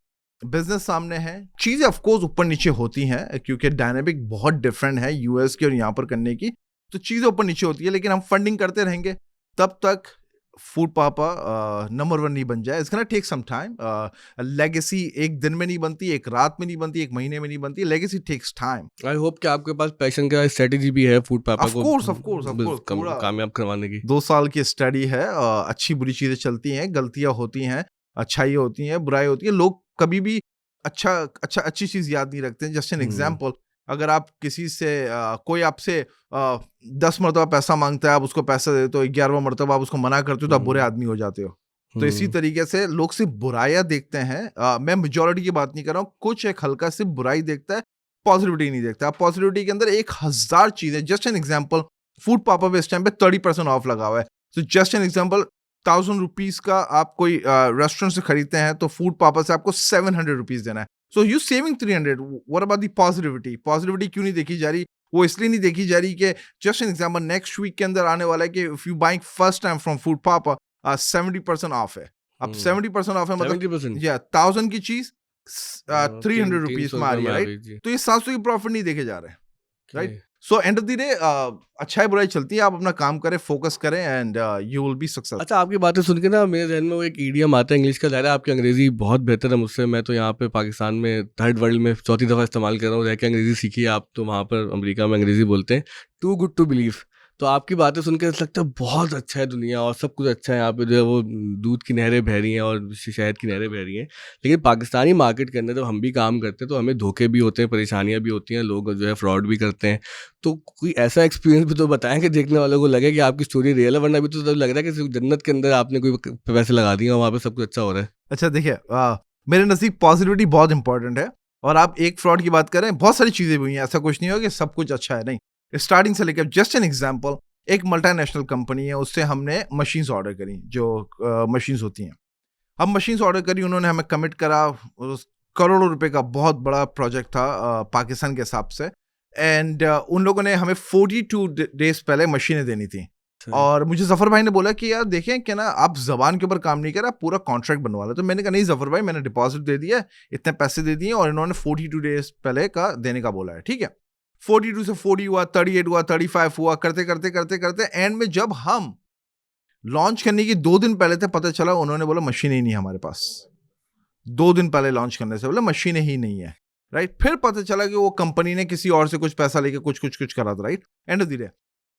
बिजनेस सामने है। चीजें ऑफ कोर्स ऊपर नीचे होती हैं, क्योंकि डायनामिक बहुत डिफरेंट है यूएस की और यहाँ पर करने की, तो चीजें ऊपर नीचे होती है, लेकिन हम फंडिंग करते रहेंगे तब तक फूड पापा नंबर 1 नहीं बन जाए। It's gonna take some time. Legacy एक दिन में नहीं बनती, एक रात में नहीं बनती, एक महीने में नहीं बनती। Legacy takes time. I hope कि आपके पास पैशन का स्ट्रेटेजी भी है फूड पापा ऑफ को course of course of course, पूरा कामयाब करवाने की। 2 साल की स्टडी है। अच्छी बुरी चीजें चलती हैं, गलतियां होती हैं, अच्छाई होती हैं, बुराई होती है। लोग कभी भी अच्छी चीज याद नहीं रखते। जस्ट एन एग्जाम्पल, अगर आप किसी से कोई आपसे 10 मरतबा पैसा मांगता है, आप उसको पैसा देते हो, 11वां मरतबा आप उसको मना करते हो, तो आप बुरे आदमी हो जाते हो। तो इसी तरीके से लोग सिर्फ बुराइयां देखते हैं। मैं मेजोरिटी की बात नहीं कर रहा हूँ, कुछ एक हल्का सिर्फ बुराई देखता है, पॉजिटिविटी नहीं देखता। पॉजिटिविटी के अंदर 1000 चीजें। जस्ट एन एग्जाम्पल, फूड पापा पे इस टाइम पे 30% ऑफ लगा हुआ है। तो जस्ट एन एग्जाम्पल, 1000 रुपीज का आप कोई रेस्टोरेंट से खरीदते हैं, तो फूड पापा से आपको 700 रुपीज देना है। So you saving 300। What about the positivity? Positivity क्यों नहीं देखी जा रही? वो इसलिए नहीं देखी जा रही कि just an example, next week के अंदर आने वाला है कि if you buying first time from Food Papa, 70% of है। अब 70% ऑफ है, मतलब 70%? या 1000 की चीज 300 रुपीज में आ रही है, राइट? तो ये 700 की प्रॉफिट नहीं देखे जा रहे हैं, right? So and of the day अच्छाई बुराई चलती है। आप अपना काम करें, फोकस करें, and you will be successful. अच्छा, आपकी बातें सुन के ना मेरे जहन में वो एक ईडियम आता है इंग्लिश का। ज़ाहिर है आपकी अंग्रेज़ी बहुत बेहतर है मुझसे। मैं तो यहाँ पे पाकिस्तान में थर्ड वर्ल्ड में चौथी दफ़ा इस्तेमाल कर रहा हूँ रह के अंग्रेज़ी सीखी है। आप तो वहाँ पर अमेरिका में अंग्रेज़ी बोलते हैं, टू गुड टू बिलीव। तो आपकी बातें सुन के ऐसा लगता है बहुत अच्छा है दुनिया और सब कुछ अच्छा है यहाँ पे, जो है वो दूध की नहरें बह रही हैं और शहद की नहरें बह रही हैं। लेकिन पाकिस्तानी मार्केट के अंदर जब हम भी काम करते हैं तो हमें धोखे भी होते हैं, परेशानियाँ भी होती हैं, लोग जो है फ्रॉड भी करते हैं। तो कोई ऐसा एक्सपीरियंस भी तो बताएं कि देखने वालों को लगे कि आपकी स्टोरी रियल है, वरना अभी तो लग रहा है कि सिर्फ जन्नत के अंदर आपने कोई पैसे लगा दिए और वहाँ पे सब कुछ अच्छा हो रहा है। अच्छा देखिए, मेरे नज़दीक पॉजिटिविटी बहुत इंपॉर्टेंट है। और आप एक फ्रॉड की बात करें, बहुत सारी चीज़ें भी हुई हैं, ऐसा कुछ नहीं हो कि सब कुछ अच्छा है, नहीं। स्टार्टिंग से लेकर, जस्ट एन एग्जाम्पल, एक मल्टीनेशनल कंपनी है, उससे हमने मशीन्स ऑर्डर करी, जो मशीन्स होती हैं। अब मशीन्स ऑर्डर करी, उन्होंने हमें कमिट करा, करोड़ों रुपए का बहुत बड़ा प्रोजेक्ट था पाकिस्तान के हिसाब से। एंड उन लोगों ने हमें 42 डेज पहले मशीनें देनी थी। और मुझे जफर भाई ने बोला कि यार देखें कि ना, आप जबान के ऊपर काम नहीं करा, पूरा कॉन्ट्रैक्ट बनवा लो। तो मैंने कहा नहीं जफर भाई, मैंने डिपॉजिट दे दिया, इतने पैसे दे दिए, और इन्होंने 42 डेज पहले का देने का बोला है, ठीक है। 42 से 40 हुआ, 38 हुआ, 35 हुआ, करते करते करते करते एंड में जब हम लॉन्च करने की 2 दिन पहले थे, पता चला उन्होंने बोला मशीनें ही नहीं हमारे पास। 2 दिन पहले लॉन्च करने से बोला मशीनें ही नहीं है, राइट। फिर पता चला कि वो कंपनी ने किसी और से कुछ पैसा लेके कुछ करा था, right. And of the day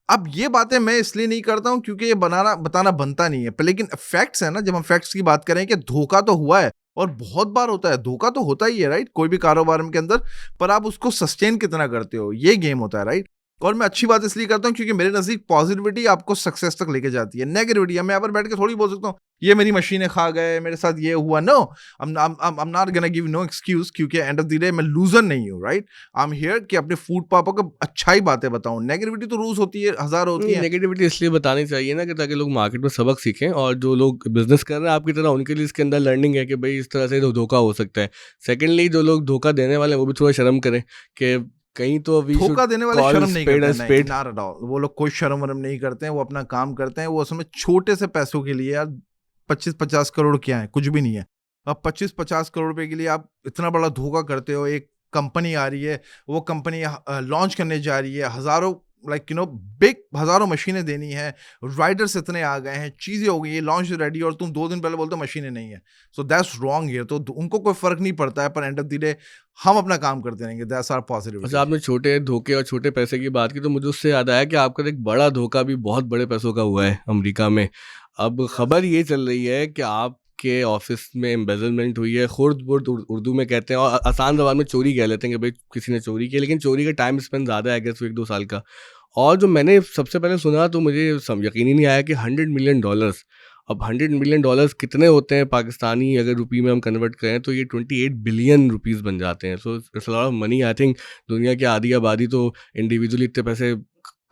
अब ये बातें मैं इसलिए नहीं करता हूँ क्योंकि ये बताना बनता नहीं है, पर लेकिन फैक्ट्स है ना, जब हम फैक्ट्स की बात करें कि धोखा तो हुआ है और बहुत बार होता है, धोखा तो होता ही है, राइट, कोई भी कारोबार के अंदर, पर आप उसको सस्टेन कितना करते हो, ये गेम होता है, राइट। और मैं अच्छी बात इसलिए करता हूँ क्योंकि मेरे नजदीक पॉजिटिविटी आपको सक्सेस तक लेके जाती है। नेगेटिविटी मैं यहाँ पर बैठ के थोड़ी बोल सकता हूँ ये मेरी मशीनें खा गए, मेरे साथ ये हुआ, no, I'm not gonna give no excuse, क्योंकि एंड ऑफ द डे मैं लूजर नहीं हूँ, राइट। आई एम हियर कि अपने फूड पापा को अच्छाई बातें बताऊं। नेगेटिविटी तो रोज होती है, हजार होती है। नेगेटिविटी इसलिए बतानी चाहिए ना कि ताकि लोग मार्केट में सबक सीखें, और जो लोग बिजनेस कर रहे हैं आपकी तरह उनके लिए इसके अंदर लर्निंग है कि भाई इस तरह से धोखा हो सकता है। सेकेंडली जो लोग धोखा देने वाले हैं वो भी थोड़ा शर्म करें कि कहीं तो वी शुड धोखा देने वाले कॉल शर्म नहीं स्पेड करते अ हैं, नहीं, स्पेड। not at all। वो लोग कोई शर्म वरम नहीं करते हैं, वो अपना काम करते हैं। वो असल में छोटे से पैसों के लिए यार 25-50 करोड़ क्या है, कुछ भी नहीं है। अब 25-50 करोड़ रुपए के लिए आप इतना बड़ा धोखा करते हो। एक कंपनी आ रही है, वो कंपनी लॉन्च करने जा रही है, हजारों लाइक बिग हजारों मशीनें देनी है, राइडर्स इतने आ गए हैं, चीजें हो गई है, लॉन्च रेडी, और तुम 2 दिन पहले बोलते हो मशीनें नहीं है। So that's wrong here. तो उनको कोई फर्क नहीं पड़ता है, पर एंड ऑफ द डे हम अपना काम करते रहेंगे। दैट्स आवर अच्छा, पॉजिटिविटी। आपने छोटे धोखे और छोटे पैसे की बात की तो मुझे उससे याद आया कि आपका एक बड़ा धोखा भी बहुत बड़े पैसों का हुआ है अमेरिका में। अब खबर ये चल रही है कि आपके ऑफिस में एम्बेजलमेंट हुई है, खुर्द-बुर्द उर्दू में कहते हैं, और आसान ज़बान में चोरी कह लेते हैं कि भाई किसी ने चोरी की, लेकिन चोरी का टाइम स्पेन ज़्यादा है, आई गेस 1-2 साल का। और जो मैंने सबसे पहले सुना तो मुझे यकीन ही नहीं आया कि $100 मिलियन। अब $100 मिलियन कितने होते हैं पाकिस्तानी, अगर रुपये में हम कन्वर्ट करें तो ये 28 बिलियन रुपीज़ बन जाते हैं। So it's a lot of money. I think दुनिया की आधी आबादी तो इंडिविजुअली इतने पैसे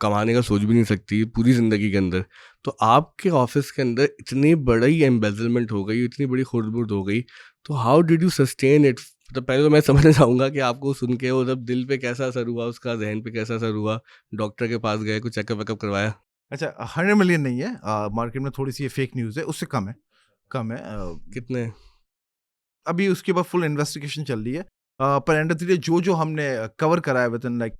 कमाने का सोच भी नहीं सकती पूरी ज़िंदगी के अंदर। तो आपके ऑफिस के अंदर इतनी बड़ी एम्बेजलमेंट हो गई, इतनी बड़ी खुर्द-बुर्द हो गई, तो how did you sustain it? तो पहले तो मैं समझना चाहूँगा कि आपको सुन के वो जब दिल पे कैसा असर हुआ, उसका ज़हन पे कैसा असर हुआ? डॉक्टर के पास गए, कुछ चेकअप-वेकअप करवाया? अच्छा, 100 मिलियन नहीं है, मार्केट में थोड़ी सी ये फेक न्यूज़ है, उससे कम है, कम है। कितने? अभी उसके बाद फुल इन्वेस्टिगेशन चल रही है। पर एंड ऑफ द डे जो हमने कवर करा है विद इन लाइक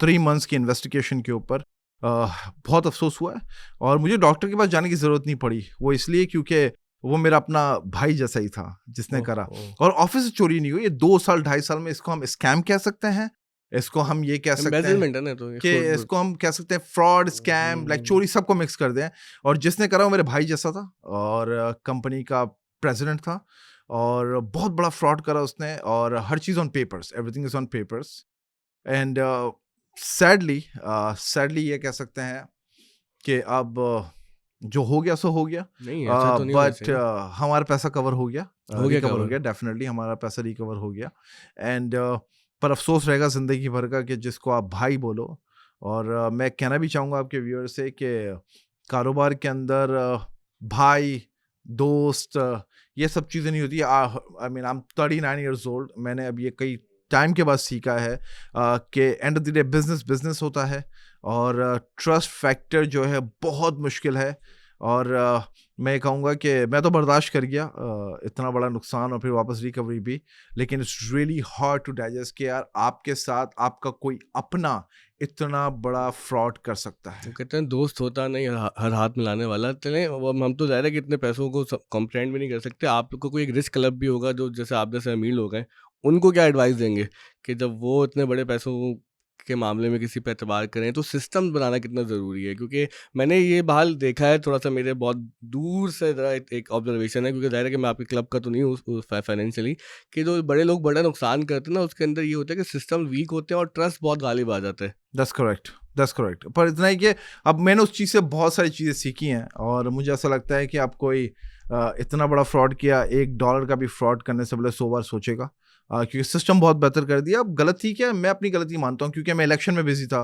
3 मंथ्स की इन्वेस्टिगेशन के ऊपर, बहुत अफसोस हुआ है। और मुझे डॉक्टर के पास जाने की ज़रूरत नहीं पड़ी, वो इसलिए क्योंकि वो मेरा अपना भाई जैसा ही था जिसने ओह! करा। ओह! और ऑफिस से चोरी नहीं हुई, ये 2 साल 2.5 साल में इसको हम स्कैम कह सकते हैं, इसको हम ये कह सकते हैं एम्बेजलमेंट है ना, तो ये कि खुर्द-बुर्द। इसको हम कह सकते हैं फ्रॉड, स्कैम, लाइक हुँ। चोरी, सबको मिक्स कर दें। और जिसने करा वो मेरे भाई जैसा था, और कंपनी का प्रेसिडेंट था, और बहुत बड़ा फ्रॉड करा उसने, और हर चीज़ on papers, everything is on papers. And sadly sadly ये कह सकते हैं कि अब जो हो गया सो हो गया। नहीं, ऐसा तो नहीं होना बट चाहिए। हमारा पैसा कवर हो गया, हो गया रिकवर हो कवर। गया, डेफिनेटली हमारा पैसा रिकवर हो गया। एंड पर अफसोस रहेगा ज़िंदगी भर का कि जिसको आप भाई बोलो। और मैं कहना भी चाहूँगा आपके व्यूअर से कि कारोबार के अंदर भाई, दोस्त, ये सब चीज़ें नहीं होती। I mean I am 39 years old. मैंने अब ये कई टाइम के बाद सीखा है कि and of the day business business होता है, और ट्रस्ट फैक्टर जो है बहुत मुश्किल है। और मैं कहूँगा कि मैं तो बर्दाश्त कर गया इतना बड़ा नुकसान, और फिर वापस रिकवरी भी। लेकिन it's really hard to digest कि यार आपके साथ आपका कोई अपना इतना बड़ा फ्रॉड कर सकता वो है। कहते हैं दोस्त होता नहीं हर हाथ मिलाने वाला। चलें, वो हम तो ज़ाहिर है कि इतने पैसों को कॉम्प्रेहेंड भी नहीं कर सकते। आपको कोई एक रिच क्लब भी होगा जो जैसे आप जैसे अमीर लोग हैं, उनको क्या एडवाइस देंगे कि जब वो इतने बड़े पैसों के मामले में किसी पे एतबार करें तो सिस्टम बनाना कितना ज़रूरी है? क्योंकि मैंने ये बहाल देखा है, थोड़ा-सा मेरे बहुत दूर से ज़रा एक ऑब्जर्वेशन है, क्योंकि ज़ाहिर है कि मैं आपके क्लब का तो नहीं हूँ फाइनेंशियली, कि जो बड़े लोग बड़ा नुकसान करते हैं ना, उसके अंदर ये होता है कि सिस्टम वीक होते हैं और ट्रस्ट बहुत गालिब आ जाता है। That's correct, that's correct. पर इतना ही कि अब मैंने उस चीज़ से बहुत सारी चीज़ें सीखी हैं, और मुझे ऐसा लगता है कि आप कोई इतना बड़ा फ्रॉड किया, $1 का भी फ्रॉड करने से पहले 100 बार सोचेगा, क्योंकि सिस्टम बहुत बेहतर कर दिया। अब गलती क्या है, मैं अपनी गलती मानता हूँ, क्योंकि मैं इलेक्शन में बिजी था।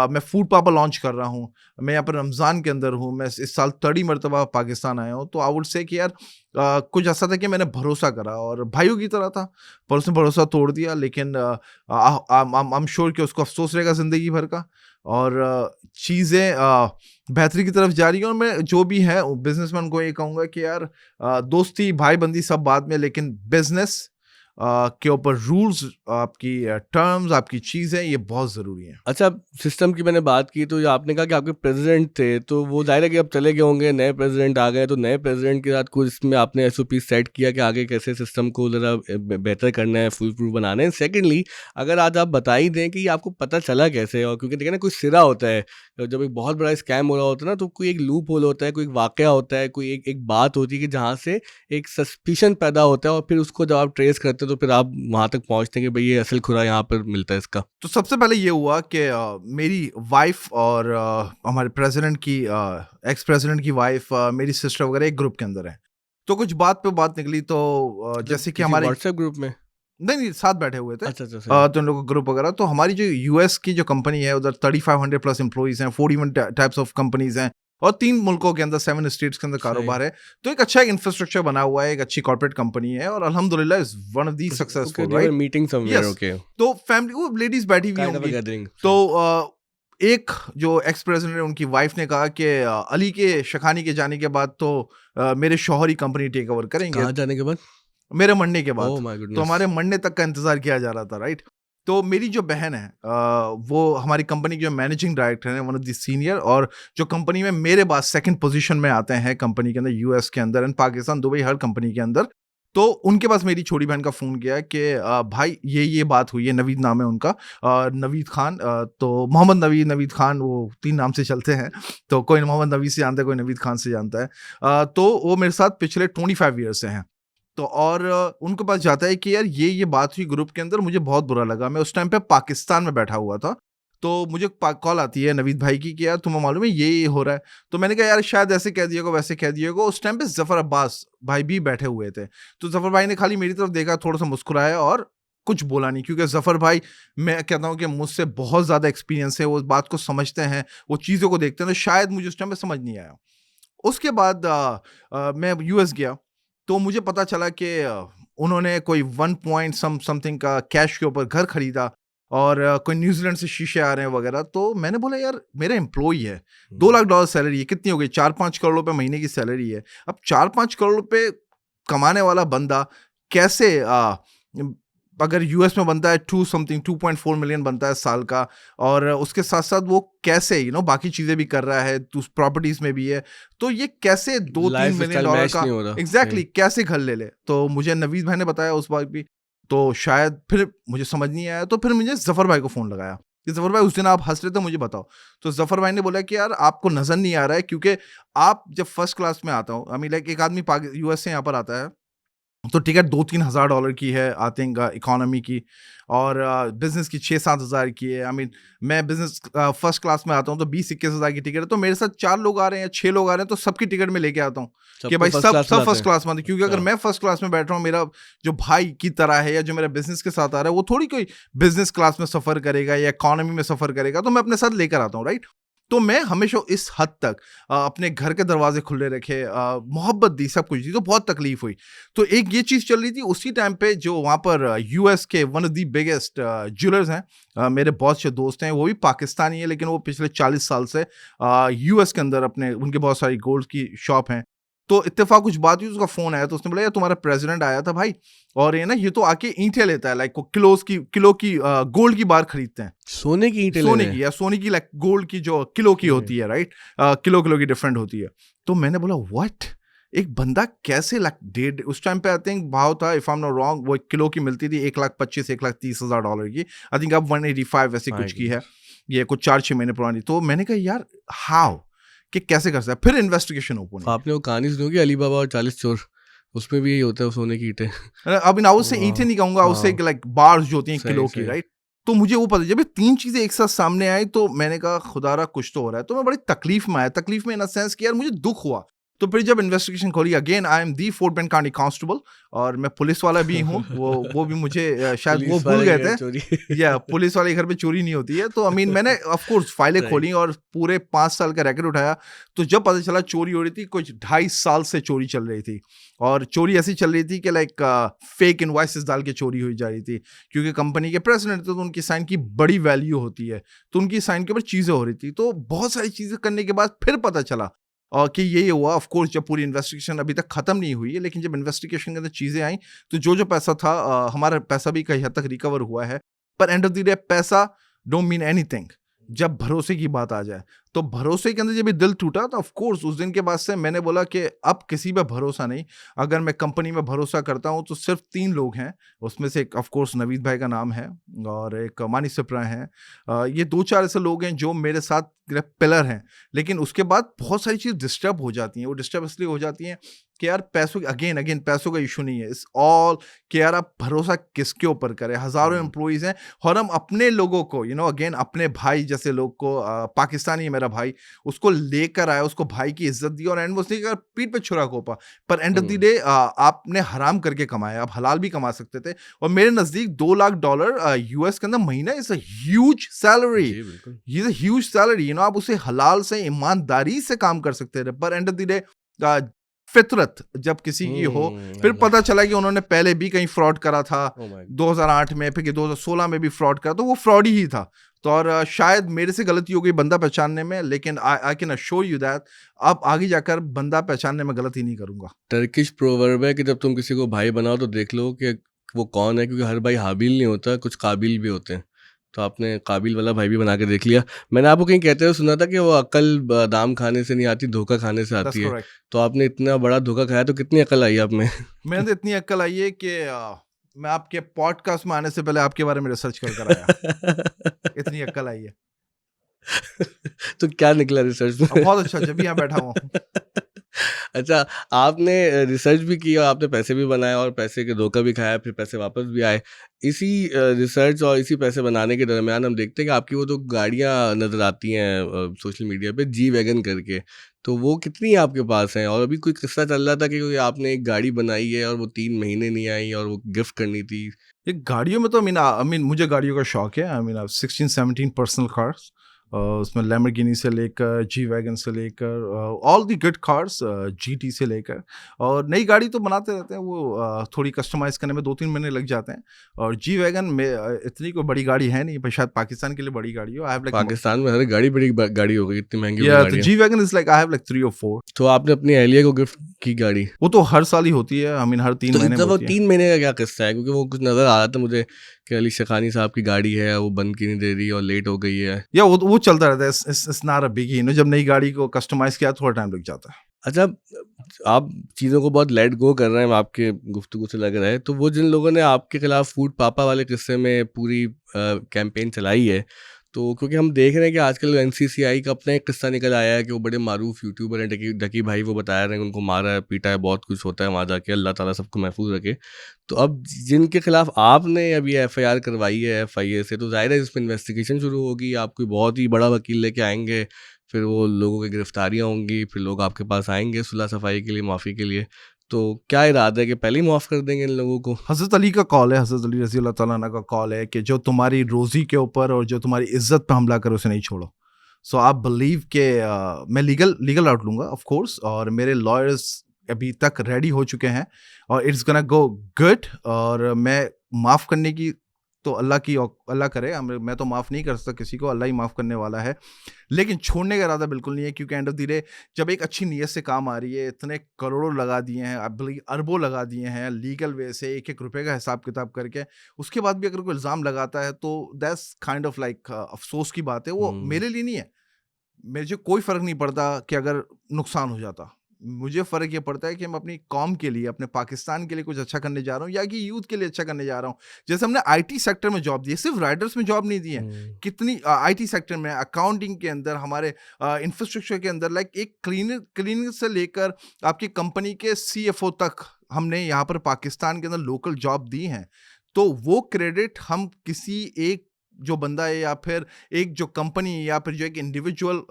मैं फूड पापा लॉन्च कर रहा हूँ, मैं यहाँ पर रमज़ान के अंदर हूँ, मैं इस साल 30 मरतबा पाकिस्तान आया हूँ। तो आई वुड से कि यार कुछ ऐसा था कि मैंने भरोसा करा, और भाइयों की तरह था, पर उसने भरोसा तोड़ दिया। लेकिन आई एम श्योर कि उसको अफसोस रहेगा ज़िंदगी भर का। और चीज़ें बेहतरी की तरफ जा रही हैं। और मैं जो भी है बिजनेसमैन को ये कहूँगा कि यार दोस्ती भाईबंदी सब बाद में, लेकिन बिजनेस के ऊपर रूल्स, आपकी टर्म्स, आपकी चीज़ें, ये बहुत ज़रूरी हैं। अच्छा, सिस्टम की मैंने बात की तो ये आपने कहा कि आपके प्रेसिडेंट थे, तो वो ज़ाहिर है कि अब चले गए होंगे, नए प्रेसिडेंट आ गए, तो नए प्रेसिडेंट के साथ कुछ इसमें आपने एसओपी सेट किया कि आगे कैसे सिस्टम को ज़रा बेहतर करना है, फुल प्रूफ बनाना है। सेकेंडली, अगर आज आप बता ही दें कि आपको पता चला कैसे, और क्योंकि देखिए ना कोई सिरा होता है, जब एक बहुत बड़ा स्कैम हो रहा होता है ना, तो कोई एक लूप होल होता है, कोई एक वाकया होता है, कोई एक एक बात होती है कि जहाँ से एक सस्पिशन पैदा होता है, और फिर उसको जब आप ट्रेस करते हैं तो फिर आप वहाँ तक पहुँचते हैं कि भाई ये असल खुरा यहाँ पर मिलता है इसका। तो सबसे पहले ये हुआ कि मेरी वाइफ और हमारे प्रेसिडेंट की एक्स प्रेसिडेंट की वाइफ, मेरी सिस्टर वगैरह एक ग्रुप के अंदर है। तो कुछ बात पे बात निकली, तो मतलब जैसे कि किसी हमारे व्हाट्सएप ग्रुप में? नहीं नहीं साथ बैठे हुए थे। अच्छा, अच्छा, सही। तो उन लोगों का ग्रुप वगैरह, तो हमारी जो यूएस की जो कंपनी है उधर 3500 प्लस एम्प्लॉइज हैं, 41 टाइप्स ऑफ कंपनीज हैं, और 3 मुल्कों के अंदर 7 स्टेट्स के अंदर सही। कारोबार है। तो एक अच्छा इंफ्रास्ट्रक्चर बना हुआ है, एक अच्छी कॉर्पोरेट कंपनी है, और अल्हम्दुलिल्लाह is one of the okay, successful, they were right? Meeting somewhere, yes. Okay. तो फैमिली, वो लेडीज बैठी हुई काइंड ऑफ अ होंगी। गैदरिंग, तो सही। एक जो एक्स प्रेसिडेंट है, उनकी वाइफ ने कहा कि अली के शखानी के जाने के बाद तो मेरे शौहर ही कंपनी टेक ओवर करेंगे, कहाँ जाने के बाद? मेरे मरने के बाद। ओह माय तो गुडनेस! हमारे मरने तक का इंतजार किया जा रहा था, राइट? तो मेरी जो बहन है, वो हमारी कंपनी के जो मैनेजिंग डायरेक्टर हैं, वन ऑफ द सीनियर, और जो कंपनी में मेरे बाद सेकंड पोजीशन में आते हैं कंपनी के अंदर, यूएस के अंदर and Pakistan, Dubai, her company के अंदर। तो उनके पास मेरी छोटी बहन का फ़ोन गया कि भाई ये बात हुई है, नवीद नाम है उनका, नवीद खान, तो मोहम्मद नवीद, नवीद खान, वो 3 नाम से चलते हैं। तो कोई मोहम्मद नवीद से जानता है, कोई नवीद खान से जानता है। तो वो मेरे साथ पिछले 25 ईयर से हैं। तो और उनके पास जाता है कि यार ये बात हुई ग्रुप के अंदर, मुझे बहुत बुरा लगा। मैं उस टाइम पे पाकिस्तान में बैठा हुआ था। तो मुझे कॉल आती है नवीद भाई की कि यार तुम्हें मालूम है ये हो रहा है। तो मैंने कहा यार शायद ऐसे कह दिया को, वैसे कह दिया को। उस टाइम पे जफर अब्बास भाई भी बैठे हुए थे। तो जफर भाई ने खाली मेरी तरफ देखा, थोड़ा सा मुस्कुराया और कुछ बोला नहीं, क्योंकि जफर भाई, मैं कहता हूँ कि मुझसे बहुत ज़्यादा एक्सपीरियंस है, वो बात को समझते हैं, वो चीज़ों को देखते हैं। तो शायद मुझे उस टाइम पे समझ नहीं आया। उसके बाद मैं यूएस गया, तो मुझे पता चला कि उन्होंने कोई 1 पॉइंट समथिंग का कैश के ऊपर घर खरीदा, और कोई न्यूजीलैंड से शीशे आ रहे हैं वगैरह। तो मैंने बोला यार मेरा एम्प्लॉई है, $2 लाख सैलरी है, कितनी हो गई, 4-5 करोड़ रुपए महीने की सैलरी है। अब 4-5 करोड़ रुपए कमाने वाला बंदा कैसे, अगर यूएस में बनता है 2.4 मिलियन बनता है साल का, और उसके साथ साथ वो कैसे बाकी चीज़ें भी कर रहा है, तो प्रॉपर्टीज में भी है, तो ये कैसे 2-3 मिलियन लाइफ़स्टाइल डॉलर मैच का नहीं हो रहा, एग्जैक्टली सही। कैसे घर ले ले। तो मुझे नवीद भाई ने बताया उस बात भी। तो शायद फिर मुझे समझ नहीं आया, तो फिर मुझे जफर भाई को फ़ोन लगाया कि जफर भाई, उस दिन आप हंस रहे थे, मुझे बताओ। तो जफर भाई ने बोला कि यार आपको नजर नहीं आ रहा है, क्योंकि आप जब फर्स्ट क्लास में आता हो, आई मीन लाइक एक आदमी यूएस से यहाँ पर आता है, तो टिकट 2-3 हज़ार डॉलर की है, आई थिंक इकोनॉमी की, और बिज़नेस की 6-7 हज़ार की है। आई मीन मैं बिज़नेस फर्स्ट क्लास में आता हूँ, तो 20-21 हज़ार की टिकट है। तो मेरे साथ 4 लोग आ रहे हैं, 6 लोग आ रहे हैं, तो सबकी टिकट मैं लेके आता हूँ कि सबको भाई फर्स्ट क्लास में सब लाते फर्स्ट हैं? क्लास में आते हैं। क्योंकि अगर अच्छा। मैं फर्स्ट क्लास में बैठ रहा हूँ, मेरा जो भाई की तरह है, या जो मेरा बिज़नेस के साथ आ रहा है, वो थोड़ी कोई बिज़नेस क्लास में सफ़र करेगा या इकोनॉमी में सफ़र करेगा, तो मैं अपने साथ लेकर आता हूँ, राइट? तो मैं हमेशा इस हद तक अपने घर के दरवाजे खुले रखे, मोहब्बत दी, सब कुछ दी, तो बहुत तकलीफ हुई। तो एक ये चीज़ चल रही थी उसी टाइम पे, जो वहाँ पर यूएस के one of the biggest jewellers हैं, मेरे बहुत से दोस्त हैं, वो भी पाकिस्तानी है, लेकिन वो पिछले 40 साल से यूएस के अंदर अपने, उनके बहुत सारी गोल्ड की शॉप हैं। तो इत्तेफाक कुछ बात हुई, उसका फ़ोन आया, तो उसने बोला यार तुम्हारा प्रेसिडेंट आया था भाई, और ये तो आके ईंटें लेता है, लाइक वो किलो की गोल्ड की बार खरीदते हैं। सोने की ईंटें ले सोने रहे हैं? की, या सोने की लाइक गोल्ड की जो किलो की ओके। होती है, राइट? किलो की डिफरेंट होती है। तो मैंने बोला व्हाट, एक बंदा कैसे, लाइक डेढ़, उस टाइम पे आई थिंक भाव था, if I am not wrong, वो 1 किलो की मिलती थी 1,25,000 1,30,000 डॉलर की। आई थिंक अब 185 ऐसी माय कुछ की है, गुडनेस! ये कुछ 4-6 महीने पुरानी। तो मैंने कहा यार हाउ, कि कैसे कर सकता है? फिर इन्वेस्टिगेशन ओपन हुई। आपने वो कहानी सुनी होगी अली बाबा और 40 चोर? उसमें भी यही होता है, वो सोने की ईंटें। अब इन हाउस से ईंटें वाह! नहीं कहूंगा, उससे हाँ, लाइक बार्स जो होती हैं सही, किलो की, सही। राइट? तो मुझे वो पता, जब ये 3 चीजें एक साथ सामने आई, तो मैंने कहा खुदारा कुछ तो हो रहा है। तो मैं बड़ी तकलीफ में आया, तकलीफ में इन द सेंस कि यार मुझे दुख हुआ। तो फिर जब इन्वेस्टिगेशन खोली, again I am the fort bend county constable, और मैं पुलिस वाला भी हूँ। वो भी मुझे शायद वो पुलिस भूल वाले गए के घर थे, चोरी। या पुलिस वाले घर पे चोरी नहीं होती है। तो आई मीन मैंने ऑफ कोर्स फाइलें सही। खोली, और पूरे 5 साल का रैकेट उठाया। तो जब पता चला चोरी हो रही थी, कुछ 2.5 साल से चोरी चल रही थी, और चोरी ऐसी चल रही थी कि लाइक फेक इनवॉइसेस डाल के चोरी हुई जा रही थी, क्योंकि कंपनी के प्रेसिडेंट थे, तो उनकी साइन की बड़ी वैल्यू होती है, तो उनकी साइन के ऊपर चीज़ें हो रही थी। तो बहुत सारी चीज़ें करने के बाद फिर पता चला और कि ये हुआ। ऑफ कोर्स जब पूरी इन्वेस्टिगेशन अभी तक खत्म नहीं हुई है, लेकिन जब इन्वेस्टिगेशन के अंदर चीजें आई तो जो पैसा था, हमारा पैसा भी कई हद तक रिकवर हुआ है। पर एंड ऑफ द डे पैसा डोंट मीन एनीथिंग जब भरोसे की बात आ जाए। तो भरोसे के अंदर जब ये दिल टूटा तो ऑफ कोर्स उस दिन के बाद से मैंने बोला कि अब किसी पे भरोसा नहीं। अगर मैं कंपनी में भरोसा करता हूँ तो सिर्फ 3 लोग हैं, उसमें से एक ऑफ कोर्स नवीद भाई का नाम है और एक मानी सिप्रा हैं। ये 2-4 ऐसे लोग हैं जो मेरे साथ पिलर हैं। लेकिन उसके बाद बहुत सारी चीज़ डिस्टर्ब हो जाती हैं। वो डिस्टर्ब इसलिए हो जाती हैं कि यार पैसों अगेन पैसों का इशू नहीं है, इट्स ऑल कि यार आप भरोसा किसके ऊपर करें। हज़ारों एम्प्लॉइज़ हैं और हम अपने लोगों को अगेन अपने भाई जैसे लोग को, पाकिस्तानी है मेरा भाई, उसको लेकर आया, उसको भाई की इज्जत दी और एंड वो उसने पीठ पे छुरा घोंपा। पर एंड ऑफ द डे आपने हराम करके कमाया, आप हलाल भी कमा सकते थे। और मेरे नज़दीक $2 लाख यूएस के अंदर महीना इज़ अ ह्यूज सैलरी, जी, बिल्कुल। ये इज़ अ ह्यूज सैलरी। आप उसे हलाल से ईमानदारी से काम कर सकते थे। पर एंड ऑफ द डे फितरत जब किसी की हो, फिर अल्लाह। पता चला कि उन्होंने पहले भी कहीं फ्रॉड करा था, ओह माय 2008 में, फिर 2016 में भी फ्रॉड करा, तो वो फ्रॉड ही था। तो और शायद मेरे से गलती हो गई बंदा पहचानने में, लेकिन I can assure you that अब आगे जाकर बंदा पहचानने में गलती नहीं करूंगा। टर्किश प्रोवर्ब है कि जब तुम किसी को भाई बनाओ तो देख लो कि वो कौन है, क्योंकि हर भाई हाबिल नहीं होता, कुछ काबिल भी होते हैं। तो आपने काबिल वाला भाई भी बना के देख लिया। मैंने आपको कहीं कहते हुए सुना था कि वो अकल बादाम खाने से नहीं आती, धोखा खाने से दैट्स आती है। करेक्ट। तो आपने इतना बड़ा धोखा खाया तो कितनी अकल आई आप में? मैंने तो इतनी अक्ल आई है कि मैं आपके पॉडकास्ट में आने से पहले आपके बारे में रिसर्च कर आया, इतनी अक्ल आई है। तो क्या निकला रिसर्च में? बहुत अच्छा, जब भी यहाँ बैठा हुआ हूँ। अच्छा, आपने रिसर्च भी की और आपने पैसे भी बनाए और पैसे के धोखा भी खाया, फिर पैसे वापस भी आए। इसी रिसर्च और इसी पैसे बनाने के दरमियान हम देखते हैं कि आपकी वो 2 गाड़ियाँ नज़र आती हैं सोशल मीडिया पे, जी वैगन करके। तो वो कितनी आपके पास हैं? और अभी कोई किस्सा चल रहा था कि कोई आपने एक गाड़ी बनाई है और वो 3 महीने नहीं आई और वो गिफ्ट करनी थी। ये गाड़ियों में तो आई मीन मुझे गाड़ियों का शौक है। आई मीन 16-17 पर्सनल कार्स, उसमें लैम्बोर्गिनी से लेकर जी वैगन से लेकर all the good cars, GT से लेकर। और नई गाड़ी तो बनाते रहते हैं, वो थोड़ी कस्टमाइज करने में 2-3 महीने लग जाते हैं। और जी वैगन में इतनी कोई बड़ी गाड़ी है नहीं, पर शायद पाकिस्तान के लिए बड़ी गाड़ी हो। आई हैव लाइक पाकिस्तान में हर गाड़ी बड़ी गाड़ी हो गई, इतनी महंगी या तो गाड़ियाँ। G wagon is like I have like 3 और 4। तो आपने अपनी अहलिया को गिफ्ट की गाड़ी? वो तो हर साल ही होती है, आई मीन हर 3 तो महीने में वो होती है। 3 महीने का क्या किस्सा है? क्योंकि वो कुछ नज़र आ रहा था मुझे कि अली शखानी साहब की गाड़ी है, वो बन की नहीं दे रही और लेट हो गई है। या वो चलता रहता है, इट्स नॉट अ बिगी। जब नई गाड़ी को कस्टमाइज किया थोड़ा टाइम लग जाता है। अच्छा, आप चीज़ों को बहुत लेट गो कर रहे हैं, आपके गुफ्तगू से लग रहा है। तो वो जिन लोगों ने आपके खिलाफ फूड पापा वाले किस्से में पूरी कैंपेन चलाई है, तो क्योंकि हम देख रहे हैं कि आजकल एनसीसीआई का अपना एक किस्सा निकल आया है कि वो बड़े मारूफ यूट्यूबर हैं, ढकी भाई, वो बता रहे हैं कि उनको मारा है, पीटा है, बहुत कुछ होता है वहाँ जाके। अल्लाह ताला सबको महफूज रखे। तो अब जिनके खिलाफ आपने अभी एफआईआर करवाई है एफआईए से, तो जाहिर है इसमें इन्वेस्टिगेशन शुरू होगी, आप कोई बहुत ही बड़ा वकील लेके आएंगे, फिर वो लोगों की गिरफ्तारियाँ होंगी, फिर लोग आपके पास आएंगे सुलह सफाई के लिए, माफ़ी के लिए। तो क्या इरादा है कि पहले ही माफ़ कर देंगे इन लोगों को? हज़रत अली का कॉल है, हज़रत अली रज़ी अल्लाह तआला अन्हु का कॉल है कि जो तुम्हारी रोज़ी के ऊपर और जो तुम्हारी इज़्ज़त पे हमला करे उसे नहीं छोड़ो। सो आप बिलीव के मैं लीगल राउट लूँगा ऑफ कोर्स, और मेरे लॉयर्स अभी तक रेडी हो चुके हैं और इट्स गोना गो गुड। और मैं माफ़ करने की तो अल्लाह करे, मैं तो माफ़ नहीं कर सकता किसी को, अल्लाह ही माफ़ करने वाला है। लेकिन छोड़ने का इरादा बिल्कुल नहीं है, क्योंकि एंड ऑफ द डे जब एक अच्छी नीयत से काम आ रही है, इतने करोड़ों लगा दिए हैं, अब अरबों लगा दिए हैं लीगल वे से, एक एक रुपए का हिसाब किताब करके, उसके बाद भी अगर कोई इल्ज़ाम लगाता है तो दैट्स काइंड ऑफ लाइक अफसोस की बात है। वो मेरे लिए नहीं है, मुझे कोई फ़र्क नहीं पड़ता कि अगर नुकसान हो जाता। मुझे फ़र्क ये पड़ता है कि मैं अपनी कौम के लिए, अपने पाकिस्तान के लिए कुछ अच्छा करने जा रहा हूँ, या कि यूथ के लिए अच्छा करने जा रहा हूँ। जैसे हमने आईटी सेक्टर में जॉब दी है, सिर्फ राइडर्स में जॉब नहीं दी है, कितनी आईटी सेक्टर में, अकाउंटिंग के अंदर, हमारे इंफ्रास्ट्रक्चर के अंदर, लाइक एक क्लीनर से लेकर आपकी कंपनी के सीएफओ तक हमने यहाँ पर पाकिस्तान के अंदर लोकल जॉब दी हैं। तो वो क्रेडिट हम किसी एक जो बंदा है, या फिर एक जो कंपनी, या फिर जो एक इंडिविजुअल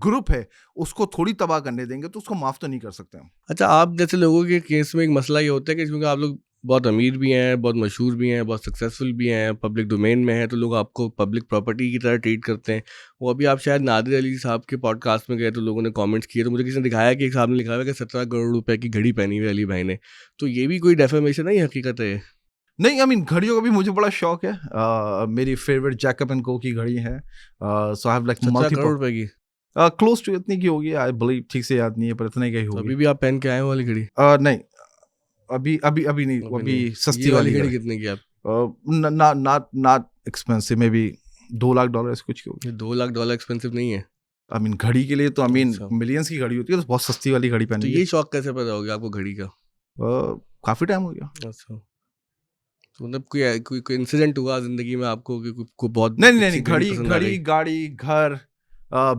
ग्रुप है, उसको थोड़ी तबाह करने देंगे, तो उसको माफ़ तो नहीं कर सकते हम। अच्छा, आप जैसे लोगों के केस में एक मसला ये होता है कि क्योंकि आप लोग बहुत अमीर भी हैं, बहुत मशहूर भी हैं, बहुत सक्सेसफुल भी हैं, पब्लिक डोमेन में हैं, तो लोग आपको पब्लिक प्रॉपर्टी की तरह ट्रीट करते हैं। वो अभी आप शायद नादिर अली साहब के पॉडकास्ट में गए तो लोगों ने कमेंट्स किए, तो मुझे किसी ने दिखाया कि एक साहब ने लिखा हुआ है कि 17 करोड़ रुपए की घड़ी पहनी हुई है अली भाई ने। तो ये भी कोई डेफेमेशन है या हकीकत है ये? नहीं, आई मीन घड़ियों का भी मुझे बड़ा शौक है। मेरी फेवरेट जैकब एंड को की घड़ी है। So I have like 17 crore multiple. रुपए की? क्लोज टू इतनी की होगी, आई बिलीव, ठीक से याद नहीं है पर इतने की ही तो होगी। अभी भी आप पहन के आए हो वाली घड़ी? नहीं, अभी नहीं, अभी अभी नहीं। सस्ती ये वाली वाली घड़ी घड़ी। कितने की आप? Not expensive, may be $2 lakh ऐसे कुछ की होगी। ये $2 लाख एक्सपेंसिव नहीं है? आई मीन घड़ी के लिए तो आई मीन अच्छा। मिलियंस की घड़ी होती है, तो बहुत सस्ती वाली घड़ी तो पहनी है। ये शौक कैसे पैदा हो गया आपको घड़ी का? काफी टाइम हो गया। अच्छा। तो मतलब कोई इंसिडेंट हुआ जिंदगी में आपको कि कोई बहुत नहीं नहीं नहीं अच्छी नहीं, घड़ी घड़ी पसंद आ घड़ी गई? गाड़ी घर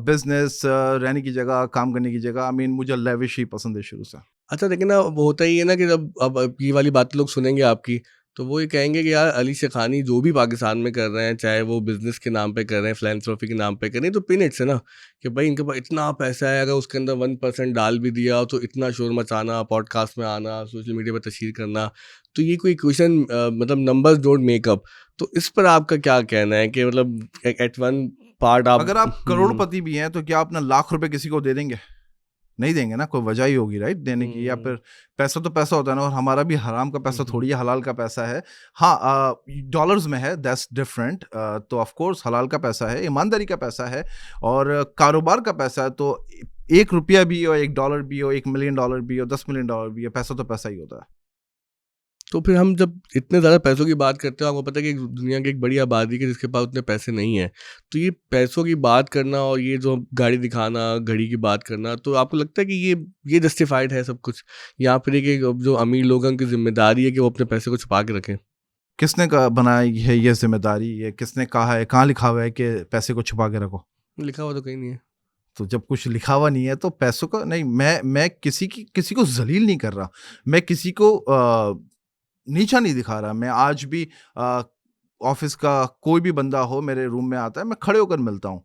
बिजनेस, रहने की जगह, काम करने की जगह, आई मीन मुझे लेविश ही पसंद है शुरू से। अच्छा, लेकिन ना वो होता ही है ना कि जब अब ये वाली बात लोग सुनेंगे आपकी, तो वो ये कहेंगे कि यार अली शेखानी जो भी पाकिस्तान में कर रहे हैं, चाहे वो बिजनेस के नाम पे कर रहे हैं, फिलैंथ्रोपी के नाम पे कर रहे हैं, तो पिनिट्स है ना कि भाई इनके पास इतना पैसा है, अगर उसके अंदर 1% डाल भी दिया तो इतना शोर मचाना, पॉडकास्ट में आना, सोशल मीडिया पर तशहीर करना, तो ये कोई क्वेश्चन मतलब नंबर्स डोंट मेकअप। तो इस पर आपका क्या कहना है कि मतलब एट वन पार्ट आप अगर आप करोड़पति भी हैं तो क्या अपना लाख रुपए किसी को दे देंगे? नहीं देंगे ना, कोई वजह ही होगी राइट देने की। या हम्म, फिर पैसा तो पैसा होता है ना, और हमारा भी हराम का पैसा हम्म, थोड़ी है, हलाल का पैसा है। हाँ, डॉलर्स में है, दैट्स डिफरेंट। तो ऑफ कोर्स हलाल का पैसा है, ईमानदारी का पैसा है, और कारोबार का पैसा है। तो $1 भी हो, $1 भी हो, $1 मिलियन भी हो, $10 मिलियन भी हो, पैसा तो पैसा ही होता है। तो फिर हम जब इतने ज़्यादा पैसों की बात करते हैं, आपको पता है कि दुनिया की एक बड़ी आबादी है जिसके पास उतने पैसे नहीं हैं। तो ये पैसों की बात करना और ये जो गाड़ी दिखाना, घड़ी की बात करना, तो आपको लगता है कि ये जस्टिफाइड है सब कुछ? या फिर ये कि जो अमीर लोग हैं उनकी ज़िम्मेदारी है कि वो अपने पैसे को छुपा के रखें? किसने कहा बनाई है ये जिम्मेदारी? ये किसने कहा है? कहाँ लिखा हुआ है कि पैसे को छुपा के रखो? लिखा हुआ तो कहीं नहीं है। तो जब कुछ लिखा हुआ नहीं है तो पैसों का नहीं, मैं किसी को जलील नहीं कर रहा। मैं किसी को नीचा नहीं दिखा रहा। मैं आज भी ऑफिस का कोई भी बंदा हो मेरे रूम में आता है, मैं खड़े होकर मिलता हूँ।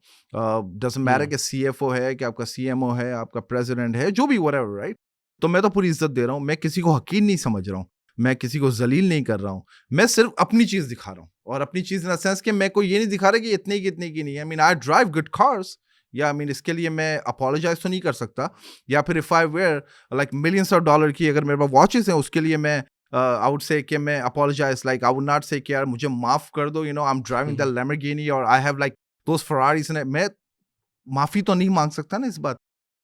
डज़न्ट मैटर हुँ। कि सीएफओ है, कि आपका सीएमओ है, आपका प्रेसिडेंट है, जो भी व्हाटएवर राइट। तो मैं तो पूरी इज्जत दे रहा हूँ। मैं किसी को हकीर नहीं समझ रहा हूँ। मैं किसी को जलील नहीं कर रहा हूँ। मैं सिर्फ अपनी चीज दिखा रहा हूँ, और अपनी चीज इन द सेंस कि मैं कोई ये नहीं दिखा रहा कि इतने की नहीं है। I mean I drive good cars, या आई मीन इसके लिए मैं अपोलोजाइज तो नहीं कर सकता। या फिर if I were like millions of dollar की अगर मेरे पास वॉचेस हैं, उसके लिए मैं आई वुड से कि मैं apologise, like I would not say कि यार मुझे माफ कर दो, आई एम हुँ, ड्राइविंग द हुँ। लैम्बोर्गिनी और आई हैव लाइक दोस फरारीज। मैं माफी तो नहीं मांग सकता ना इस बात।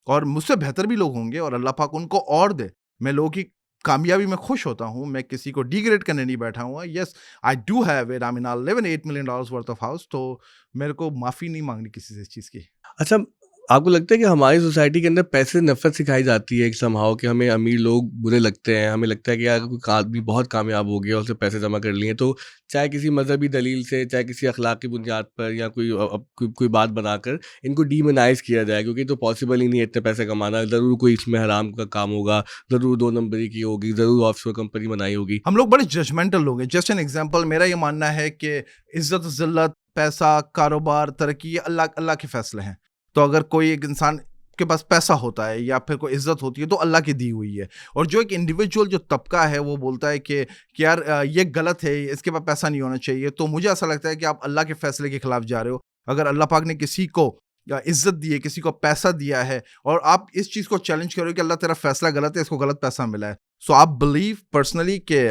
और मुझसे बेहतर भी लोग होंगे और अल्लाह पाक उनको और दे। मैं लोगों की कामयाबी में खुश होता हूँ। मैं किसी को डिग्रेड करने नहीं बैठा हुआ। Yes, I do have it, I mean I live in $8 million worth of house. तो मेरे को माफी नहीं मांगनी किसी से इस चीज की। अच्छा, आपको लगता है कि हमारी सोसाइटी के अंदर पैसे से नफ़रत सिखाई जाती है एक समहाउ कि हमें अमीर लोग बुरे लगते हैं, हमें लगता है कि यार कोई आदमी बहुत कामयाब हो गया और उसने पैसे जमा कर लिए, तो चाहे किसी मज़हबी दलील से, चाहे किसी अखलाक की बुनियाद पर या कोई बात बनाकर इनको डीमोनाइज़ किया जाए क्योंकि तो पॉसिबल ही नहीं है इतने पैसे कमाना, ज़रूर कोई इसमें हराम का काम होगा, ज़रूर 2 नंबरी की होगी, ज़रूर ऑफशोर कंपनी बनाई होगी। हम लोग बड़े जजमेंटल लोग हैं। जस्ट एन एग्जांपल, मेरा ये मानना है कि इज्जत, जिल्लत, पैसा, कारोबार, तरक्की, ये अल्लाह अल्लाह के फैसले हैं। तो अगर कोई एक इंसान के पास पैसा होता है या फिर कोई इज्जत होती है तो अल्लाह की दी हुई है। और जो एक इंडिविजुअल जो तबका है वो बोलता है कि यार ये गलत है, इसके पास पैसा नहीं होना चाहिए, तो मुझे ऐसा लगता है कि आप अल्लाह के फैसले के खिलाफ जा रहे हो। अगर अल्लाह पाक ने किसी को इज्जत दी है, किसी को पैसा दिया है, और आप इस चीज को चैलेंज करो कि अल्लाह तेरा फैसला गलत है, इसको गलत पैसा मिला है, सो आप बिलीव पर्सनली कि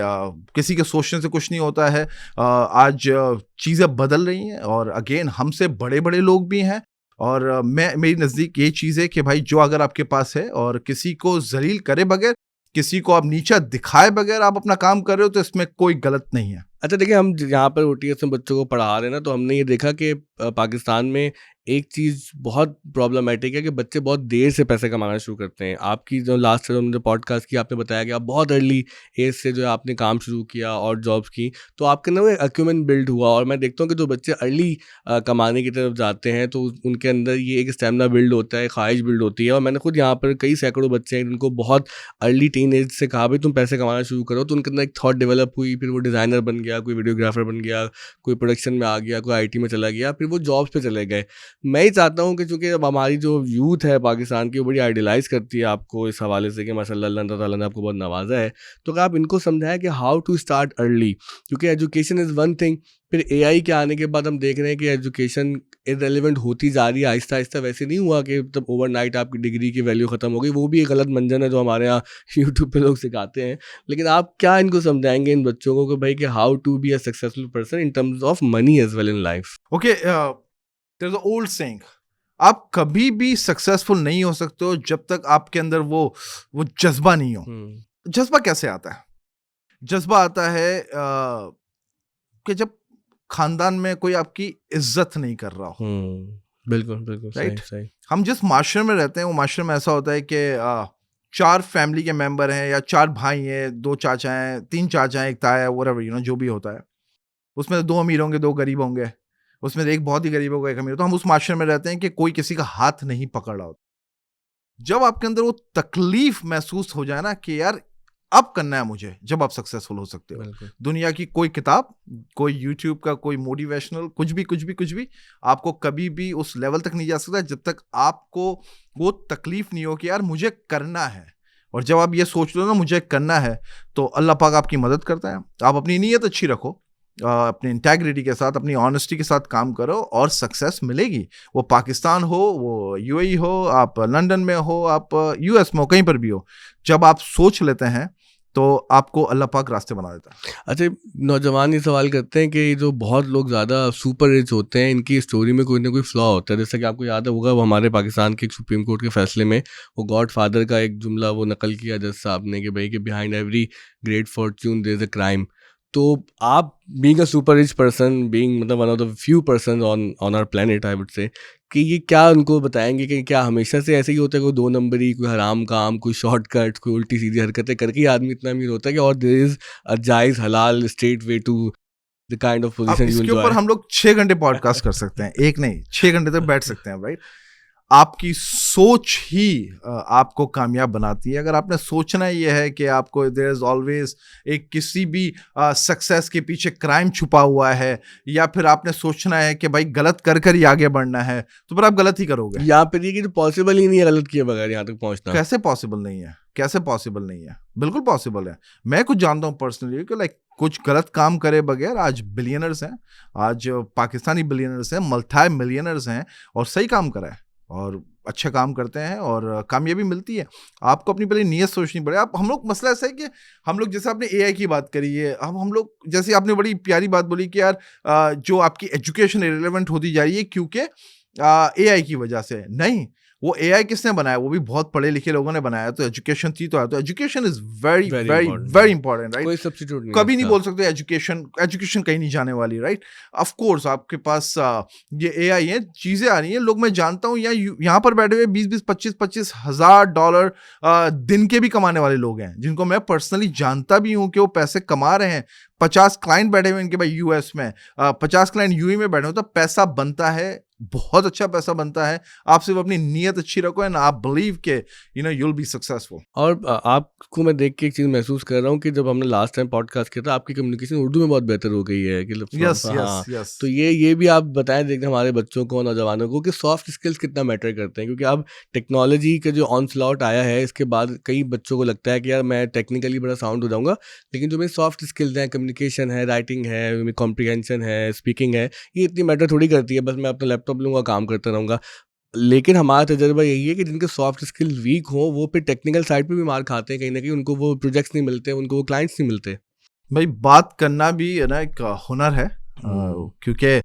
किसी के सोचने से कुछ नहीं होता है। आज चीज़ें बदल रही हैं, और अगेन हमसे बड़े बड़े लोग भी हैं। और मेरी नज़दीक ये चीज़ है कि भाई जो अगर आपके पास है और किसी को जलील करे बगैर, किसी को आप नीचा दिखाए बगैर आप अपना काम कर रहे हो, तो इसमें कोई गलत नहीं है। अच्छा, देखिए हम यहाँ पर ओटीएस में बच्चों को पढ़ा रहे हैं ना, तो हमने ये देखा कि पाकिस्तान में एक चीज़ बहुत प्रॉब्लमेटिक है कि बच्चे बहुत देर से पैसे कमाना शुरू करते हैं। आपकी जो लास्ट जो हमने पॉडकास्ट की, आपने बताया कि आप बहुत अर्ली एज से जो है आपने काम शुरू किया और जॉब्स की, तो आपके अंदर वो अक्यूमेंट बिल्ड हुआ। और मैं देखता हूँ कि जो बच्चे अर्ली कमाने की तरफ जाते हैं तो उनके अंदर ये एक स्टेमिना बिल्ड होता है, ख्वाहिश बिल्ड होती है। और मैंने खुद यहाँ पर कई सैकड़ों बच्चे हैं जिनको बहुत अर्ली टीन एज से कहा भाई तुम पैसे कमाना शुरू करो, तो उनके अंदर एक थॉट डेवलप हुई, फिर वो डिज़ाइनर बन गया, कोई वीडियोग्राफर बन गया, कोई प्रोडक्शन में आ गया, कोई आईटी में चला गया, फिर वो जॉब्स पे चले गए। मैं ही चाहता हूँ कि चूँकि अब हमारी जो यूथ है पाकिस्तान की वो बड़ी आइडियलाइज़ करती है आपको इस हवाले से कि माशाल्लाह अल्लाह ताला ने आपको बहुत नवाजा है, तो अगर आप इनको समझाएं कि हाउ टू स्टार्ट अर्ली, क्योंकि एजुकेशन इज़ वन थिंग, फिर एआई के आने के बाद हम देख रहे हैं कि एजुकेशन इररिलेवेंट होती जा रही है आहिस्ता आहिस्ता। वैसे नहीं हुआ कि तब ओवरनाइट आपकी डिग्री की वैल्यू ख़त्म हो गई, वो भी एक गलत मंजन है जो हमारे यहाँ यूट्यूब पे लोग सिखाते हैं। लेकिन आप क्या इनको समझाएंगे इन बच्चों को कि भाई कि how to be a successful person in terms of money as well in life? Okay, there's an old saying, आप कभी भी सक्सेसफुल नहीं हो सकते हो जब तक आपके अंदर वो जज्बा नहीं हो। जज्बा कैसे आता है? जज्बा आता है कि जब खानदान में कोई आपकी इज्जत नहीं कर रहा हो, बिल्कुल बिल्कुल सही राइट? सही। हम जिस माशरे में रहते हैं वो माशरे में ऐसा होता है कि 4 फैमिली के मेंबर हैं या 4 भाई हैं, 2 चाचा हैं, 3 चाचा हैं, 1 ताया है, व्हाटएवर जो भी होता है। उसमें 2 अमीर होंगे, 2 गरीब होंगे। उसमें से एक बहुत ही गरीब होगा, एक अमीर। तो हम उस माशरे में रहते हैं कि कोई किसी का हाथ नहीं पकड़ रहा होता। जब आपके अंदर वो तकलीफ महसूस हो जाए ना कि यार अब करना है मुझे, जब आप सक्सेसफुल हो सकते हो। बिल्कुल। दुनिया की कोई किताब, कोई यूट्यूब का कोई मोटिवेशनल कुछ भी आपको कभी भी उस लेवल तक नहीं जा सकता जब तक आपको वो तकलीफ नहीं हो कि यार मुझे करना है। और जब आप ये सोच लो ना मुझे करना है, तो अल्लाह पाक आपकी मदद करता है। आप अपनी नीयत अच्छी रखो, अपनी इंटेग्रिटी के साथ, अपनी ऑनेस्टी के साथ काम करो और सक्सेस मिलेगी। वो पाकिस्तान हो, वो यूएई हो, आप लंदन में हो, आप यूएस में हो, कहीं पर भी हो, जब आप सोच लेते हैं तो आपको अल्लाह पाक रास्ते बना देता है। अच्छा, नौजवान ये सवाल करते हैं कि जो बहुत लोग ज़्यादा सुपर रिच होते हैं, इनकी स्टोरी में कोई ना कोई फ्लॉ होता है। जैसा कि आपको याद होगा, वो हमारे पाकिस्तान के एक सुप्रीम कोर्ट के फैसले में वो गॉड फादर का एक जुमला वो नकल किया जज साहब ने कि भाई कि behind every great fortune there is a crime. तो आप being a super rich person, being मतलब one of the few person on on our planet, I would say, कि ये क्या उनको बताएंगे कि क्या हमेशा से ऐसे ही होता है, कोई 2 नंबरी, कोई हराम काम, कोई शॉर्टकट, कोई उल्टी सीधी हरकतें करके ही आदमी इतना अमीर होता है कि और देयर इज अ जायज़ हलाल straight way to the kind of अब पोजीशन यू इसके ऊपर एंजॉय? हम लोग 6 घंटे पॉडकास्ट कर सकते हैं, एक नहीं 6 घंटे तक बैठ सकते हैं, राइट? आपकी सोच ही आपको कामयाब बनाती है। अगर आपने सोचना ये है कि आपको देयर इज ऑलवेज एक किसी भी सक्सेस के पीछे क्राइम छुपा हुआ है, या फिर आपने सोचना है कि भाई गलत कर कर ही आगे बढ़ना है, तो फिर आप गलत ही करोगे। यहाँ पे ये कि तो पॉसिबल ही नहीं है गलत किए बगैर यहाँ तक पहुँचना। कैसे पॉसिबल नहीं है? कैसे पॉसिबल नहीं है? बिल्कुल पॉसिबल है। मैं कुछ जानता हूँ पर्सनली कि लाइक कुछ गलत काम करे बगैर आज बिलियनर्स हैं, आज पाकिस्तानी बिलियनर्स हैं, मल्टी मिलियनर्स हैं, और सही काम करा है और अच्छा काम करते हैं और कामयाबी मिलती है। आपको अपनी पहले नीयत सोचनी पड़े। आप हम लोग मसला ऐसा है कि हम लोग, जैसे आपने एआई की बात करी है, हम लोग जैसे आपने बड़ी प्यारी बात बोली कि यार जो आपकी एजुकेशन इरेलेवेंट होती जा रही है क्योंकि एआई की वजह से। नहीं, वो एआई किसने बनाया? वो भी बहुत पढ़े लिखे लोगों ने बनाया। तो एजुकेशन थी तो education is very very very important, very important, right? कोई सब्स्टिट्यूट नहीं है कभी नहीं इसका। बोल सकते एजुकेशन कहीं नहीं जाने वाली, राइट? ऑफ कोर्स आपके पास ये एआई है, चीजें आ रही हैं। लोग मैं जानता हूँ यहाँ पर बैठे हुए 20-20 25-25 हजार डॉलर दिन के भी कमाने वाले लोग हैं, जिनको मैं पर्सनली जानता भी हूँ कि वो पैसे कमा रहे हैं। 50 क्लाइंट बैठे हुए इनके भाई यूएस में, 50 क्लाइंट यूएई में बैठे हुए, तो पैसा बनता है, बहुत अच्छा पैसा बनता है। आप सिर्फ अपनी नीयत अच्छी रखो एंड आप बिलीव के यू विल बी सक्सेसफुल। और आपको मैं देख के एक चीज़ महसूस कर रहा हूँ कि जब हमने लास्ट टाइम पॉडकास्ट किया था, आपकी कम्युनिकेशन उर्दू में बहुत बेहतर हो गई है कि यस हाँ। Yes yes. तो ये भी आप बताएं देखते हमारे बच्चों को, नौजवानों को, कि सॉफ्ट स्किल्स कितना मैटर करते हैं, क्योंकि अब टेक्नोलॉजी का जो ऑनस्लॉट आया है, इसके बाद कई बच्चों को लगता है कि यार मैं टेक्निकली बड़ा साउंड हो जाऊँगा, लेकिन जो मेरी सॉफ्ट स्किल्स हैं, कम्युनिकेशन है, राइटिंग है, कॉम्प्रिहेंशन है, स्पीकिंग है, ये इतनी मैटर थोड़ी करती है। बस मैं अपना लैपटॉप लूँगा, काम करता रहूँगा। लेकिन हमारा तजुर्बा यही है कि जिनके सॉफ्ट स्किल्स वीक हों, वो फिर टेक्निकल साइड पे भी मार खाते हैं कहीं न कहीं, उनको वो प्रोजेक्ट्स नहीं मिलते, उनको वो क्लाइंट्स नहीं मिलते। भाई बात करना भी है ना एक हुनर है, क्योंकि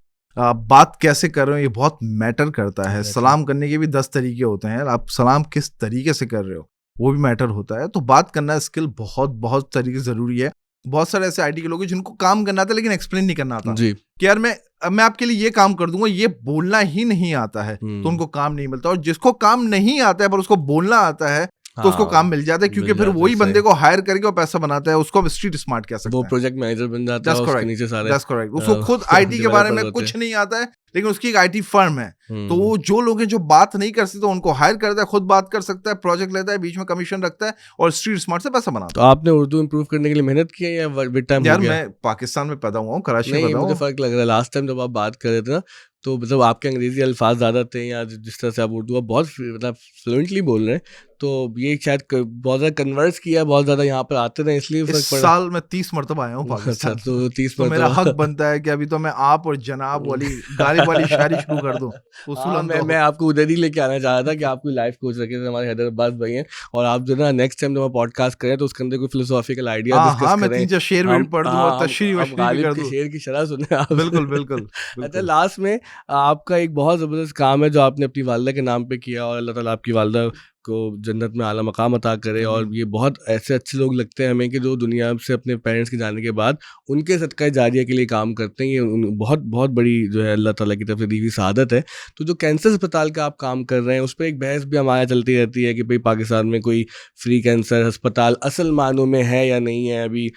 बात कैसे कर रहे हो ये बहुत मैटर करता है। Exactly. सलाम करने के भी 10 तरीके होते हैं, आप सलाम किस तरीके से कर रहे हो वो भी मैटर होता है। तो बात करना स्किल बहुत बहुत तरीके से जरूरी है। बहुत सारे ऐसे आईटी के लोग हैं जिनको काम करना आता है लेकिन एक्सप्लेन नहीं करना आता जी। कि यार मैं आपके लिए ये काम कर दूंगा, ये बोलना ही नहीं आता है, तो उनको काम नहीं मिलता। और जिसको काम नहीं आता है पर उसको बोलना आता है तो उसको काम मिल जाता है, क्योंकि फिर वही बंदे को हायर करके वो पैसा बनाता है, उसको हम स्ट्रीट स्मार्ट कह सकते वो हैं। प्रोजेक्ट मैनेजर बन जाता है, उसके नीचे सारे That's correct. उसको खुद आईटी के बारे में डेवलपर्स कुछ होते नहीं आता है, लेकिन उसकी एक आईटी फर्म है। हैं। तो वो जो लोग हैं जो बात नहीं कर सकते उनको हायर करता है, खुद बात कर सकता है, प्रोजेक्ट लेता है, बीच में कमीशन रखता है और स्ट्रीट स्मार्ट से पैसा बनाता तो आपने उर्दू इंप्रूव करने के लिए मेहनत की है या विद टाइम है। हो यार गया? मैं पाकिस्तान में पैदा हुआ हूँ, कराची में नहीं, पैदा मुझे हुआ। फ़र्क लग रहा है। लास्ट टाइम जब आप बात कर रहे थे ना, तो मतलब आपके अंग्रेज़ी अल्फ़ाज़ ज़्यादा थे, या जिस तरह से आप उर्दू आप बहुत मतलब फ्लुएंटली बोल रहे हैं, तो ये शायद बहुत ज़्यादा कन्वर्स किया, बहुत ज़्यादा यहाँ पर आते रहे इसलिए इस फ़र्क पड़ा। साल मैं 30 मरतबा आया हूँ अच्छा, पाकिस्तान। तो 30 तो मेरा मरतबा हक बनता है कि अभी तो मैं आप और जनाब वाली गालिब वाली शायरी शुरू कर दूं। हाँ, उसूलन मैं तो मैं आपको उधर ही लेके आना चाह रहा था कि आप कोई लाइफ कोच रखे थे, हमारे हैदराबाद भाई हैं, और आप जो है ना नेक्स्ट टाइम जब हम पॉडकास्ट करें तो उसके अंदर कोई फिलोसॉफिकल आइडिया हाँ डिस्कस हाँ, मैं करें। 3-4 शेर भी हम पढ़ दूं और हाँ, तशरीह हम वशरीह भी गालिब कर के दूं। शेर की शरह सुने आप। बिल्कुल बिल्कुल अच्छा, बिल्कुल। लास्ट में आपका एक बहुत ज़बरदस्त काम है जो आपने अपनी वालदा के नाम पे किया, और अल्लाह ताला आपकी वालदा को जन्नत में आला मकाम अता करे। और आमीन। ये बहुत ऐसे अच्छे लोग लगते हैं हमें कि जो दुनिया से अपने पेरेंट्स के जाने के बाद उनके सदका जारिया के लिए काम करते हैं। ये बहुत बहुत बड़ी जो है अल्लाह ताला की तरफ से दी हुई शहादत है। तो जो कैंसर अस्पताल का आप काम कर रहे हैं उस पर एक बहस भी हमारे यहाँ चलती रहती है कि भाई पाकिस्तान में कोई फ्री कैंसर अस्पताल असल मानों में है या नहीं है। अभी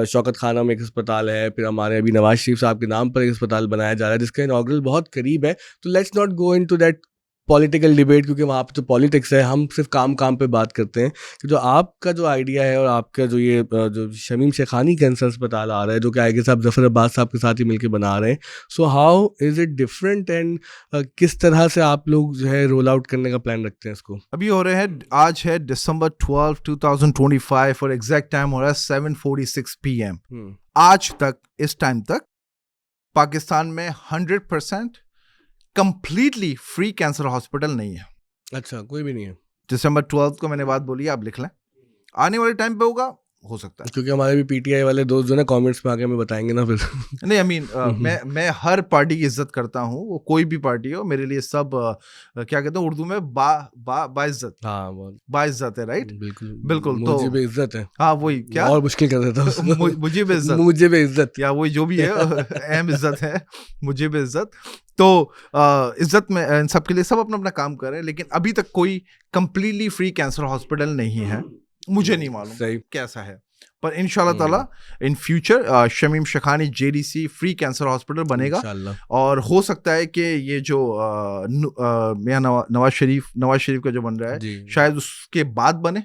शौकत खाना में एक अस्पताल है, फिर हमारे अभी नवाज शरीफ साहब के नाम पर एक अस्पताल बनाया जा रहा है जिसका इनॉग्रल बहुत करीब है। तो let's not go into that political debate, क्योंकि वहाँ पे तो पॉलिटिक्स है, हम सिर्फ काम काम पे बात करते हैं। कि जो आपका जो आइडिया है और आपका जो ये जो शमीम शेखानी कैंसर अस्पताल आ रहा है जो कि आगे साहब जफर अब्बास साहब के साथ ही मिलकर बना रहे हैं, so how is it different and किस तरह से आप लोग जो है रोल आउट करने का प्लान रखते हैं इसको? अभी हो रहे हैं, आज है दिसंबर 12 2025 और एग्जैक्ट टाइम हो रहा है 7:46 PM। आज तक इस टाइम तक पाकिस्तान में 100% कंप्लीटली फ्री कैंसर हॉस्पिटल नहीं है। अच्छा, कोई भी नहीं है? दिसंबर 12 को मैंने बात बोली, आप लिख लें। आने वाले टाइम पे होगा, हो सकता है। क्योंकि हमारे भी पीटीआई वाले दोस्त जो है ना कमेंट्स में आके हमें बताएंगे ना फिर। नहीं, आई मीन मैं हर पार्टी की इज्जत करता हूँ, वो कोई भी पार्टी हो, मेरे लिए सब क्या कहते हैं उर्दू में बाइज्जत हाँ, बहुत बाइज्जत है, राइट? बिल्कुल बिल्कुल, मुझे तो भी इज्जत है। हाँ वही क्या और मुश्किल कर देता उसको। मुझे भी इज्जत, मुझे भी इज्जत। या वही जो भी है अहम इज्जत है, मुझे भी इज्जत। तो इज्जत में इन सब के लिए सब अपना अपना काम कर रहे हैं, लेकिन अभी तक कोई कंप्लीटली फ्री कैंसर हॉस्पिटल नहीं है। मुझे नहीं मालूम सही। कैसा है, पर इंशाल्लाह ताला in future Shamim Shekhani JDC free cancer hospital बनेगा। इंशाल्लाह। और हो सकता है कि ये जो मियां नवाज शरीफ का जो बन रहा है जी। शायद उसके बाद बने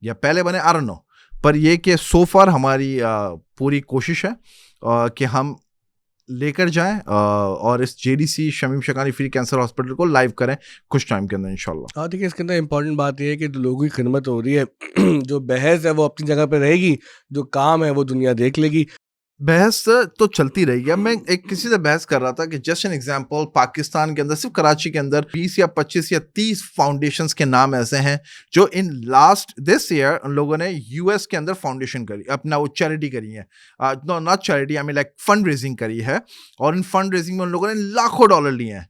या पहले बने, आई डोंट नो। पर ये कि सो फार हमारी पूरी कोशिश है कि हम लेकर जाएं और इस JDC Shamim Shekhani free cancer hospital को लाइव करें कुछ टाइम के अंदर इंशाल्लाह। हाँ, देखिए इसके अंदर इम्पोर्टेंट बात ये है कि जो लोगों की खिदमत हो रही है जो बहस है वो अपनी जगह पे रहेगी, जो काम है वो दुनिया देख लेगी। बहस तो चलती रही है। मैं एक किसी से बहस कर रहा था कि जस्ट एन एग्जांपल, पाकिस्तान के अंदर सिर्फ कराची के अंदर 20 या 25 या 30 फाउंडेशंस के नाम ऐसे हैं जो इन लास्ट दिस ईयर उन लोगों ने यूएस के अंदर फाउंडेशन करी, अपना वो चैरिटी करी है, no not charity, I mean like fund raising करी है। और इन फंड रेजिंग में उन लोगों ने लाखों डॉलर लिए हैं।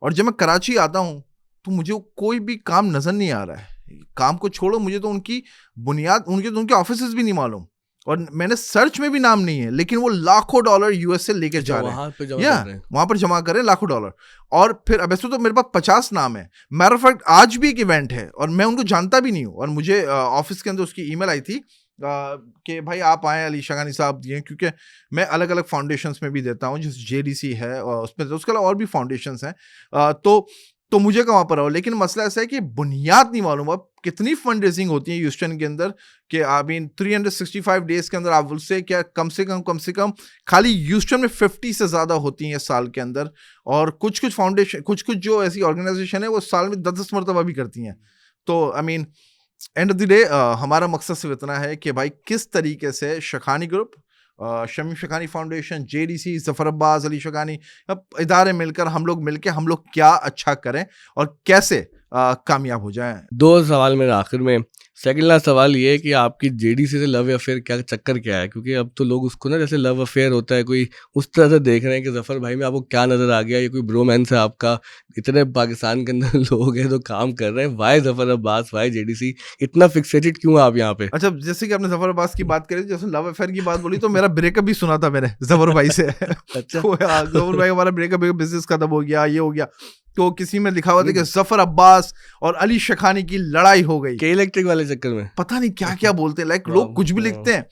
और जब मैं कराची आता हूँ तो मुझे कोई भी काम नजर नहीं आ रहा है। काम को छोड़ो, मुझे तो उनकी बुनियाद, उनके ऑफिसेज भी नहीं मालूम, और मैंने सर्च में भी नाम नहीं है, लेकिन वो लाखों डॉलर यूएस से लेके जा रहे हैं, वहां पर जमा कर रहे हैं लाखों डॉलर। और फिर अब ऐसे तो मेरे पास 50 नाम है। मैटर ऑफ फैक्ट आज भी एक इवेंट है और मैं उनको जानता भी नहीं हूँ, और मुझे ऑफिस के अंदर उसकी ईमेल आई थी कि भाई आप आए, अली शेखानी साहब दिए, क्योंकि मैं अलग अलग फाउंडेशंस में भी देता हूँ, जैसे जेडीसी है और उसमें उसके अलावा और भी फाउंडेशंस हैं। तो मुझे कहाँ पर आओ, लेकिन मसला ऐसा है कि बुनियाद नहीं मालूम अब कितनी फंड रेजिंग होती है ह्यूस्टन के अंदर, कि आई मीन 365 डेज के अंदर आप उससे क्या कम से कम खाली ह्यूस्टन में 50 से ज़्यादा होती हैं साल के अंदर। और कुछ फाउंडेशन, कुछ जो ऐसी ऑर्गेनाइजेशन है वो साल में 10-10 मरतबा भी करती हैं। तो I mean and of the day हमारा मकसद सिर्फ इतना है कि भाई किस तरीके से Shekhani group, Shamim Shekhani foundation, JDC, Zafar Abbas, Ali Shekhani, अब इदारे मिलकर हम लोग क्या अच्छा करें और कैसे कामयाब हो जाएं। 2 सवाल मेरे आखिर में। सेकंड लास्ट सवाल ये है कि आपकी जेडीसी से लव अफेयर क्या चक्कर क्या है? क्योंकि अब तो लोग उसको ना जैसे लव अफेयर होता है कोई उस तरह से देख रहे हैं कि जफर भाई में आपको क्या नज़र आ गया, ये कोई ब्रोमांस है आपका? इतने पाकिस्तान के अंदर लोग हैं जो काम कर रहे हैं, why Zafar Abbas, why JDC, इतना फिक्सेटेड क्यों आप यहाँ पे? अच्छा, जैसे कि आपने जफर अब्बास की बात करी, जैसे लव अफेयर की बात बोली, तो मेरा ब्रेकअप भी सुना था मैंने जफर भाई से। अच्छा। तो जफर भाई हमारा ब्रेकअप, बिजनेस खत्म हो गया, ये हो गया। तो किसी में लिखा हुआ था कि जफर अब्बास और अली शेखानी की लड़ाई हो गई के इलेक्ट्रिक वाले चक्कर में। पता नहीं क्या क्या बोलते हैं, लाइक लोग कुछ भी लिखते हैं,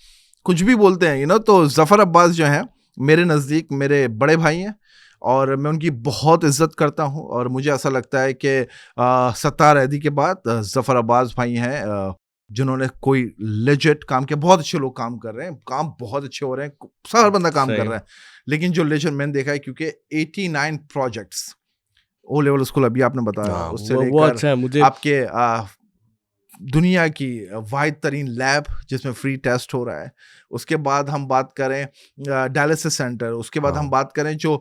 कुछ भी बोलते हैं, तो जफर अब्बास जो है मेरे नज़दीक मेरे बड़े भाई हैं और मैं उनकी बहुत इज्जत करता हूं। और मुझे ऐसा लगता है कि सत्तार ऐदी के बाद जफर अब्बास भाई हैं जिन्होंने कोई लेजेंड काम किया। बहुत अच्छे लोग काम कर रहे हैं, काम बहुत अच्छे हो रहे हैं, हर बंदा काम कर रहा है। लेकिन जो लेजेंड मैंने देखा है, क्योंकि 89 प्रोजेक्ट्स ओ लेवल स्कूल अभी आपने बताया, उससे वो अच्छा है। मुझे आपके दुनिया की वाहिद तरीन लैब जिसमें फ्री टेस्ट हो रहा है। उसके बाद हम बात करें डायलिसिस सेंटर, उसके बाद हम हाँ। बात करें जो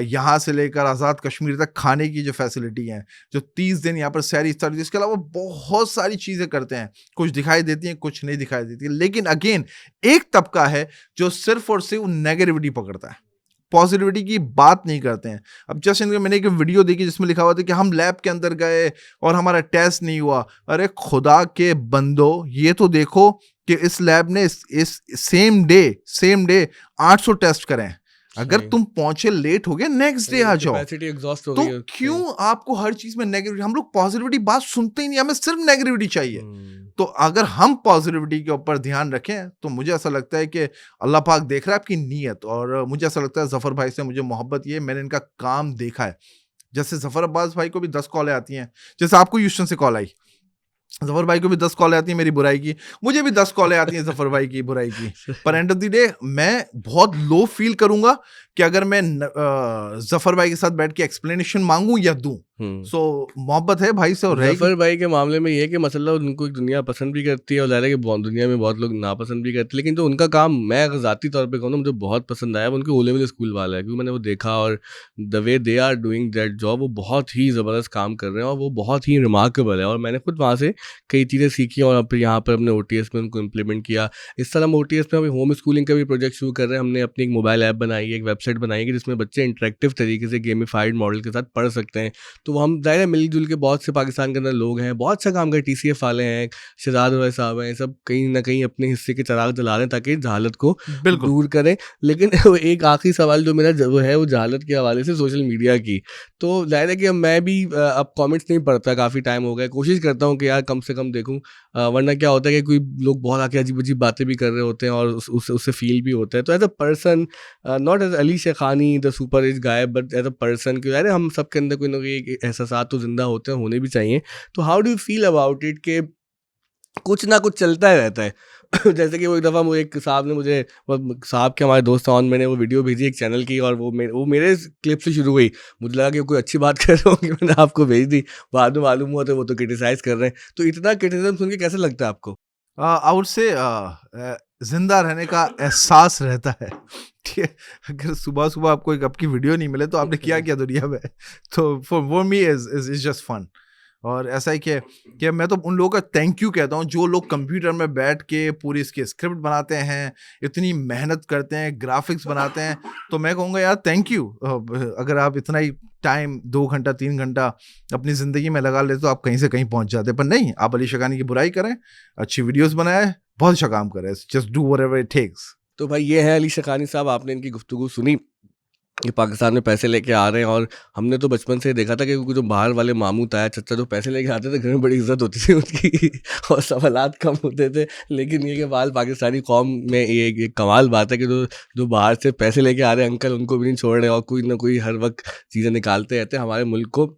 यहाँ से लेकर आज़ाद कश्मीर तक खाने की जो फैसिलिटी हैं, जो 30 दिन यहाँ पर सैर इफ्तार, इसके अलावा बहुत सारी चीज़ें करते हैं। कुछ दिखाई देती हैं, कुछ नहीं दिखाई देती। लेकिन अगेन एक तबका है जो सिर्फ और सिर्फ नेगेटिविटी पकड़ता है, पॉजिटिविटी की बात नहीं करते हैं। अब जस्ट इनके मैंने एक वीडियो देखी जिसमें लिखा हुआ था कि हम लैब के अंदर गए और हमारा टेस्ट नहीं हुआ। अरे खुदा के बंदो, ये तो देखो कि इस लैब ने इस सेम डे 800 टेस्ट करें। अगर सही। तुम पहुंचे लेट हो गए, नेक्स्ट डे आ जाओ। कैपेसिटी एग्जॉस्ट हो तो गई है उससे। क्यों आपको हर चीज में नेगेटिविटी? हम लोग पॉजिटिविटी बात सुनते ही नहीं, हमें सिर्फ नेगेटिविटी चाहिए। तो अगर हम पॉजिटिविटी के ऊपर ध्यान रखें तो मुझे ऐसा लगता है कि अल्लाह पाक देख रहा है आपकी नीयत। और मुझे ऐसा लगता है जफर भाई से मुझे मोहब्बत ये है, मैंने इनका काम देखा है। जैसे जफर अब्बास भाई को भी 10 कॉलें आती हैं, जैसे आपको ह्यूस्टन से कॉल आई, जफर भाई को भी 10 कॉलें आती हैं मेरी बुराई की, मुझे भी 10 कॉलें आती हैं जफर भाई की बुराई की। पर एंड ऑफ द डे मैं बहुत लो फील करूंगा कि अगर मैं जफर भाई के साथ बैठ के एक्सप्लेनेशन मांगूं या दूं। सो मोहब्बत है भाई से और रहेगी। जफर भाई के मामले में ये है कि मसला उनको दुनिया पसंद भी करती है और ज़ाहिर है कि दुनिया में बहुत लोग नापसंद भी करते हैं, लेकिन जो उनका काम मैं अगर ज़ाती तौर पे कहूँ ना, मुझे बहुत पसंद आया। वो उनके ओ लेवल स्कूल वाला है, क्योंकि मैंने वो देखा और the way they are doing that job, वो बहुत ही ज़बरदस्त काम कर रहे हैं और वो बहुत ही रिमार्केबल है। और मैंने खुद वहाँ से कई चीज़ें सीखी और फिर यहाँ पर अपने OTS में उनको इम्प्लीमेंट किया। इस साल हम OTS में अभी होम स्कूलिंग का भी प्रोजेक्ट शुरू कर रहे हैं। हमने अपनी एक मोबाइल ऐप बनाई है, एक वेबसाइट बनाई है जिसमें बच्चे इंटरेक्टिव तरीके से गेमिफाइड मॉडल के साथ पढ़ सकते हैं। तो हम ज़ाहिर है मिलजुल के बहुत से पाकिस्तान के अंदर लोग हैं, बहुत अच्छा काम कर, TCF वाले हैं, शहजाद भाई साहब हैं, सब कहीं ना कहीं अपने हिस्से के चिराग जला रहे हैं ताकि जहालत को बिल्कुल। दूर करें। लेकिन एक आखिरी सवाल जो मेरा वो है वो जहालत के हवाले से सोशल मीडिया की। तो जाहिर है कि अब मैं भी अब कमेंट्स नहीं पढ़ता, काफ़ी टाइम हो गया। कोशिश करता हूँ कि यार कम से कम देखूँ, वरना क्या होता है कि कोई लोग बहुत आके अजीब अजीब बातें भी कर रहे होते हैं और उससे फील भी होता है। तो as a person, not as Ali Shekhani the super as guy, but as a person, कि यार हम सब के अंदर कोई ना कोई एक एहसास तो जिंदा होते हैं, होने भी चाहिए। तो how do you feel about it के कुछ ना कुछ चलता ही रहता है? जैसे कि वो एक दफ़ा मुझे एक साहब ने मुझे, वो साहब के हमारे दोस्त ऑन, मैंने वो वीडियो भेजी एक चैनल की और वो मेरे क्लिप से शुरू हुई। मुझे लगा कि वो कोई अच्छी बात कर रहे होंगे, मैंने आपको भेज दी। बाद में मालूम हुआ तो वो तो क्रिटिसाइज़ कर रहे हैं। तो इतना क्रिटिसिज्म सुन के कैसा लगता है आपको? आई वुड से जिंदा रहने का एहसास रहता है। ठीक है, अगर सुबह सुबह आपको एक आपकी वीडियो नहीं मिले तो आपने किया क्या दुनिया में? तो for me is just fun. और ऐसा ही कि मैं तो उन लोगों का थैंक यू कहता हूँ जो लोग कंप्यूटर में बैठ के पूरी इसकी स्क्रिप्ट बनाते हैं, इतनी मेहनत करते हैं, ग्राफिक्स बनाते हैं। तो मैं कहूँगा यार थैंक यू। अगर आप इतना ही टाइम 2 घंटा 3 घंटा अपनी ज़िंदगी में लगा लेते तो आप कहीं से कहीं पहुँच जाते। पर नहीं, आप अली शकानी की बुराई करें, अच्छी वीडियोज़ बनाए, बहुत अच्छा काम करें, just do whatever it takes. तो भाई ये हैं अली शकानी साहब, आपने इनकी गुफ्तगू सुनी कि पाकिस्तान में पैसे लेके आ रहे हैं। और हमने तो बचपन से देखा था कि जो बाहर वाले मामू ताया चचा जो पैसे लेके आते थे, घर में बड़ी इज्जत होती थी उनकी और सवालात कम होते थे। लेकिन ये कि बाल पाकिस्तानी कौम में ये एक कमाल बात है कि जो बाहर से पैसे लेके आ रहे हैं अंकल, उनको भी नहीं छोड़ रहे और कोई ना कोई हर वक्त चीज़ें निकालते रहते हैं। हमारे मुल्क को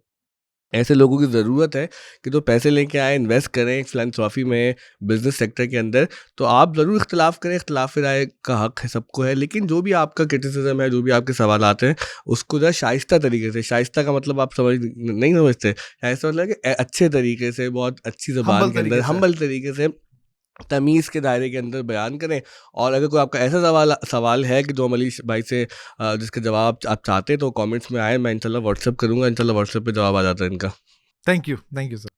ऐसे लोगों की ज़रूरत है कि जो पैसे लेके आए, इन्वेस्ट करें फिलैंथ्रॉफी में, बिज़नेस सेक्टर के अंदर। तो आप ज़रूर इख्तिलाफ़ करें, इख्तिलाफ़ राय का हक़ है, सबको है। लेकिन जो भी आपका क्रिटिसिज्म है, जो भी आपके सवालात हैं, उसको ज़रा शाइस्ता तरीके से, शाइस्ता का मतलब आप नहीं समझते, शाइस्ता मतलब कि अच्छे तरीके से, बहुत अच्छी ज़बान के अंदर, हम्बल तरीके से, तमीज़ के दायरे के अंदर बयान करें। और अगर कोई आपका ऐसा सवाल है कि जो अली भाई से जिसके जवाब आप चाहते हैं, तो कमेंट्स में आए, मैं इंशाल्लाह व्हाट्सएप करूँगा, इंशाल्लाह व्हाट्सएप पे जवाब आ जाता है इनका। Thank you sir.